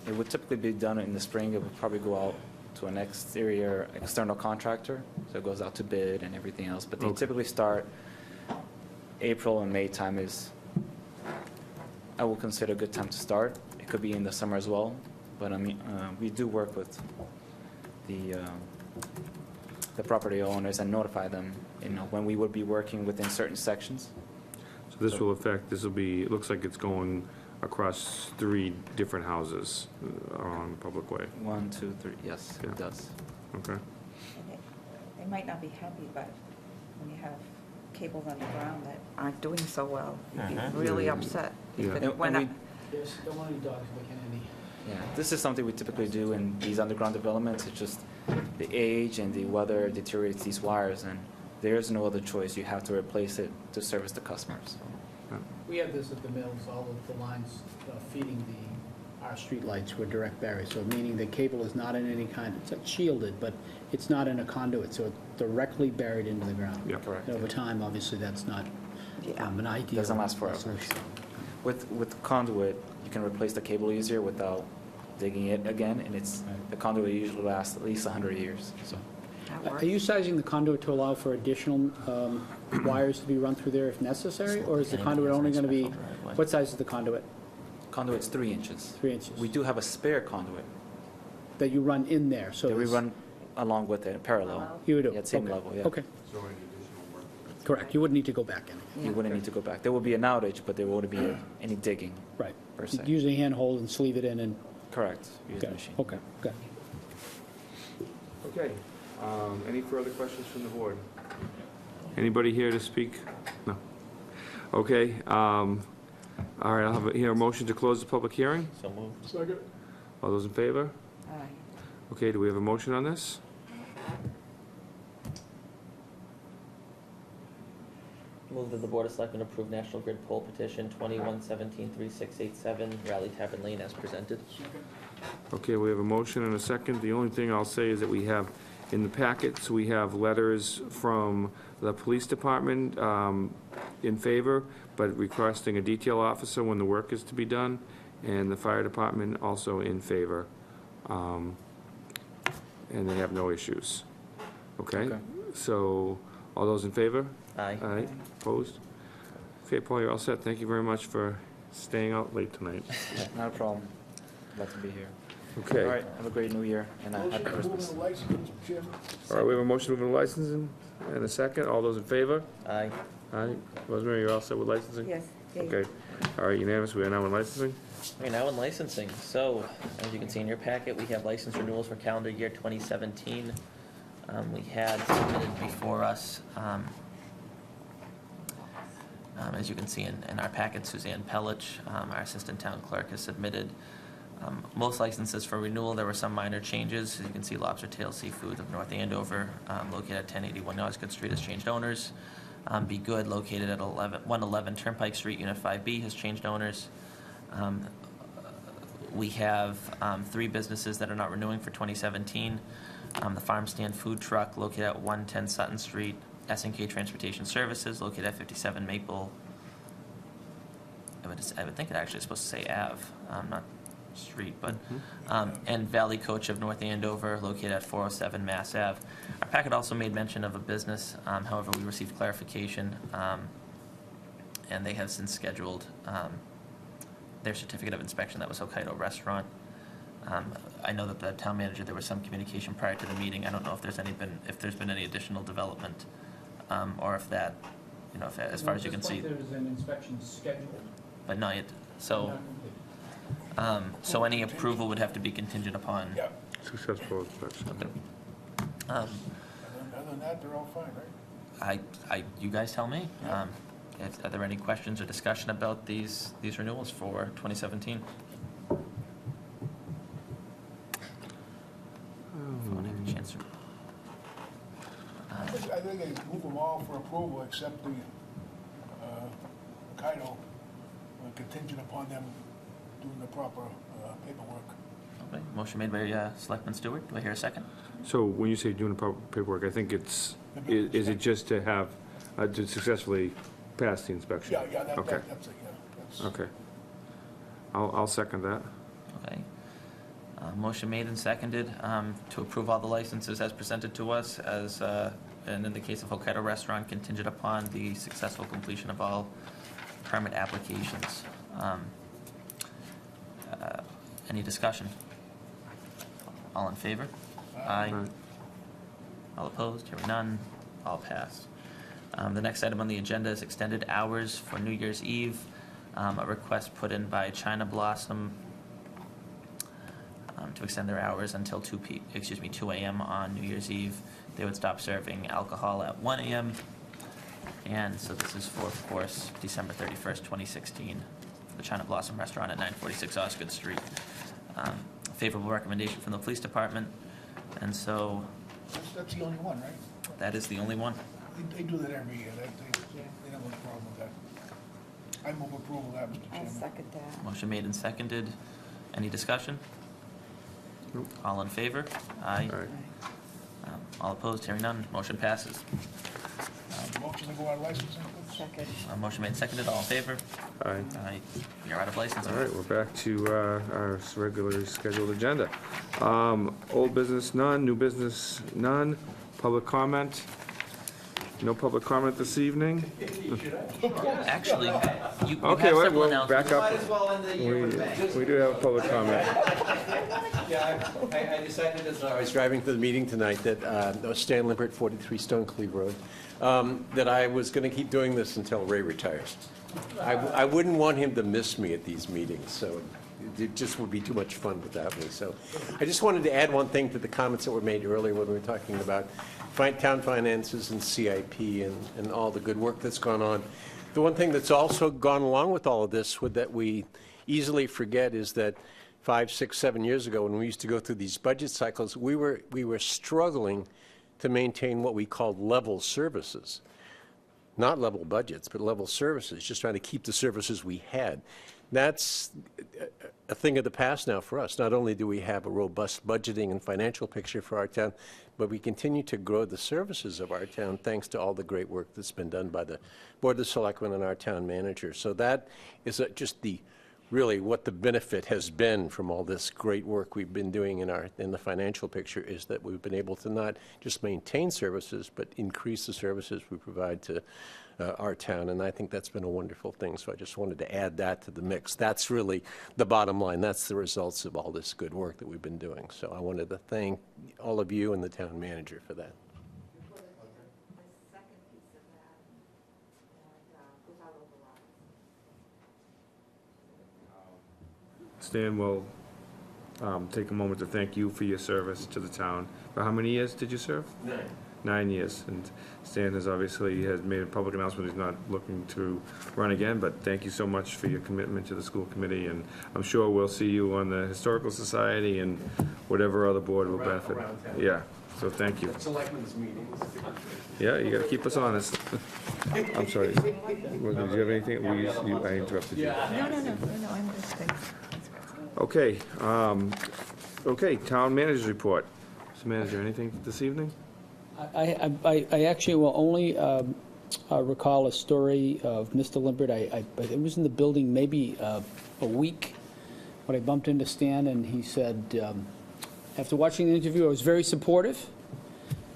It would typically be done in the spring. It would probably go out to an external contractor, so it goes out to bid and everything else. But they Okay. typically start April and May time I will consider a good time to start. It could be in the summer as well, but I mean, we do work with the property owners and notify them, when we would be working within certain sections. So this will affect, this will be, it looks like it's going across 3 different houses along the public way. 1, 2, 3, yes, Yeah. it does. Okay. And they might not be happy, but when you have cables underground that aren't doing so well, you'd be really upset if Yeah. it went up. Yes, don't want any dogs licking any. Yeah, this is something we typically do in these underground developments. It's just the age and the weather deteriorates these wires, and there's no other choice. You have to replace it to service the customers. We have this at the mills, all of the lines feeding our streetlights were direct buried, so meaning the cable is not in any kind, it's shielded, but it's not in a conduit, so it's directly buried into the ground. Yeah. Correct. And over time, obviously, that's not an ideal. Doesn't last forever. solution. With conduit, you can replace the cable easier without digging it again, and the conduit usually lasts at least 100 years, so. That works. Are you sizing the conduit to allow for additional wires to be run through there if necessary, or is the conduit only going to be, what size is the conduit? Conduit's 3 inches. 3 inches? We do have a spare conduit That you run in there, so that we it's- run along with it, parallel. You do? At same Okay. level, yeah. Okay. Correct, you wouldn't need to go back in. You wouldn't need to go back. There will be an outage, but there wouldn't be any digging, Right. per se. Use a handhold and sleeve it in and, Correct. Use the okay, machine. okay, good. Okay. Any further questions from the board? Anybody here to speak? No. Okay. All right, I'll have a motion to close the public hearing. So moved. Second. All those in favor? Aye. Okay, do we have a motion on this? Move that the Board of Selectmen approve National Grid poll petition 21173687, Raleigh Tavern Lane as presented. Okay, we have a motion and a second. The only thing I'll say is that we have, in the packets, we have letters from the police department in favor, but requesting a detail officer when the work is to be done, and the fire department also in favor. And they have no issues. Okay? Okay. So, all those in favor? Aye. Aye. Opposed? Okay, Paul, you're all set. Thank you very much for staying out late tonight. Not a problem. Glad to be here. Okay. All right, have a great new year and a Motion happy to move Christmas. in the license, Mr. Chairman. All right, we have a motion to move to licensing and a second. All those in favor? Aye. Aye. Rosemary, you're all set with licensing? Yes. yeah, Okay. All right, unanimous. We are now in licensing. We're now in licensing. So, as you can see in your packet, we have license renewals for calendar year 2017. We had submitted before us As you can see in our packet, Suzanne Pellich, our assistant town clerk, has submitted most licenses for renewal. There were some minor changes. As you can see, Lobster Tail Seafood of North Andover, located at 1081 Osgood Street, has changed owners. Be Good, located at 111 Turnpike Street, Unit 5B, has changed owners. We have 3 businesses that are not renewing for 2017. The Farm Stand Food Truck, located at 110 Sutton Street. S&K Transportation Services, located at 57 Maple. I would think it actually is supposed to say Ave, not street, but, and Valley Coach of North Andover, located at 407 Mass Ave. Our packet also made mention of a business, however, we received clarification, and they have since scheduled their certificate of inspection. That was Hokkaido Restaurant. I know that the town manager, there was some communication prior to the meeting. I don't know if there's been any additional development, or if that, as far as you can see. There's an inspection scheduled. But not yet, so. So any approval would have to be contingent upon. Yeah. Successful inspection. Okay. Other than that, they're all fine, right? You guys tell me. Are there any questions or discussion about these renewals for 2017? Everyone have a chance to- I think they move them all for approval except the Hokkaido, contingent upon them doing the proper paperwork. Okay, motion made by Selectman Stewart. Do I hear a second? So when you say doing the proper paperwork, I think is it just to have, to successfully pass the inspection? Yeah, Okay. that's it, yeah. That's- Okay. I'll second that. Okay. Motion made and seconded to approve all the licenses as presented to us, and in the case of Hokkaido Restaurant, contingent upon the successful completion of all permit applications. Any discussion? All in favor? Aye. Aye. All opposed? Hearing none. All passed. The next item on the agenda is extended hours for New Year's Eve. A request put in by China Blossom to extend their hours until 2 a.m. on New Year's Eve. They would stop serving alcohol at 1 a.m. And so this is for, of course, December 31st, 2016, for the China Blossom Restaurant at 946 Osgood Street. Favorable recommendation from the police department, and so That's the only one, right? that is the only one. They do that every year. They don't have a problem with that. I move approval of that, Mr. I'll Chairman. second that. Motion made and seconded. Any discussion? Nope. All in favor? Aye. All right. All opposed? Hearing none. Motion passes. Motion to go out of licensing, please. Second. Motion made and seconded. All in favor? Aye. Aye. You're out of license. All right, we're back to our regularly scheduled agenda. Old business, none. New business, none. Public comment? No public comment this evening? Actually, you Okay, have wait, several we'll back announcements. up. We do have a public comment. Yeah, I decided as I was driving to the meeting tonight that, Stan Lippert, 43 Stone Cleve Road, that I was going to keep doing this until Ray retires. I wouldn't want him to miss me at these meetings, so it just would be too much fun without me. So I just wanted to add one thing to the comments that were made earlier when we were talking about town finances and CIP and all the good work that's gone on. The one thing that's also gone along with all of this that we easily forget is that 5, 6, 7 years ago, when we used to go through these budget cycles, we were struggling to maintain what we called level services. Not level budgets, but level services, just trying to keep the services we had. That's a thing of the past now for us. Not only do we have a robust budgeting and financial picture for our town, but we continue to grow the services of our town thanks to all the great work that's been done by the Board of Selectmen and our town manager. So that is just really what the benefit has been from all this great work we've been doing in the financial picture, is that we've been able to not just maintain services, but increase the services we provide to our town, and I think that's been a wonderful thing. So I just wanted to add that to the mix. That's really the bottom line. That's the results of all this good work that we've been doing. So I wanted to thank all of you and the town manager for that. Stan will take a moment to thank you for your service to the town. For how many years did you serve? 9. 9 years. And Stan has obviously made a public announcement he's not looking to run again, but thank you so much for your commitment to the school committee, and I'm sure we'll see you on the Historical Society and whatever other board will benefit. Around town. Yeah, so thank you. Selectmen's meetings. Yeah, you gotta keep us honest. I'm sorry. Well, did you have anything? I interrupted you. No, I'm just thinking. Okay, okay, town manager's report. Mr. Manager, anything this evening? I actually will only recall a story of Mr. Limpert. I was in the building maybe a week when I bumped into Stan, and he said, after watching the interview, I was very supportive,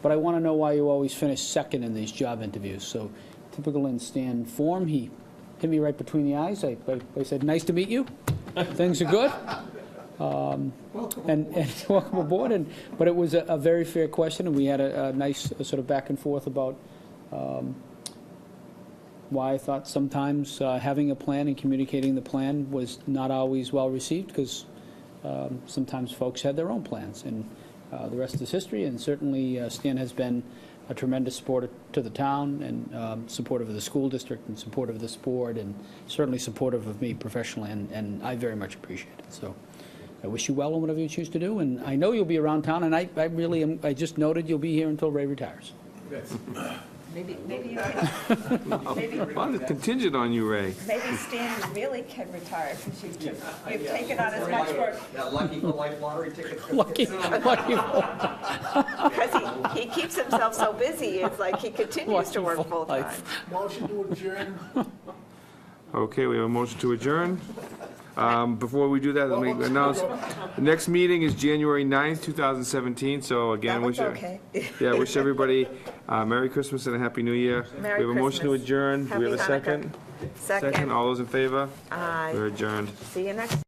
but I want to know why you always finish second in these job interviews. So typical in Stan form, he hit me right between the eyes. I said, nice to meet you. Things are good. And welcome aboard. But it was a very fair question, and we had a nice sort of back and forth about why I thought sometimes having a plan and communicating the plan was not always well received, because sometimes folks had their own plans, and the rest is history. And certainly Stan has been a tremendous supporter to the town, and supportive of the school district, and supportive of this board, and certainly supportive of me professionally, and I very much appreciate it. So I wish you well in whatever you choose to do, and I know you'll be around town, and I really am. I just noted you'll be here until Ray retires. Maybe you can, maybe, Well, it's contingent on you, Ray. maybe Stan really can retire, because you've taken on as much work. That lucky for life lottery ticket. Lucky. Because he keeps himself so busy, it's like he continues to work full-time. Motion to adjourn. Okay, we have a motion to adjourn. Before we do that, let me announce, the next meeting is January 9th, 2017, so again, That was wish okay. wish everybody Merry Christmas and a Happy New Year. Merry We have a motion to Christmas. adjourn. Do we have a Happy Hanukkah. second? Second. All those in favor? Aye. We're adjourned. See you next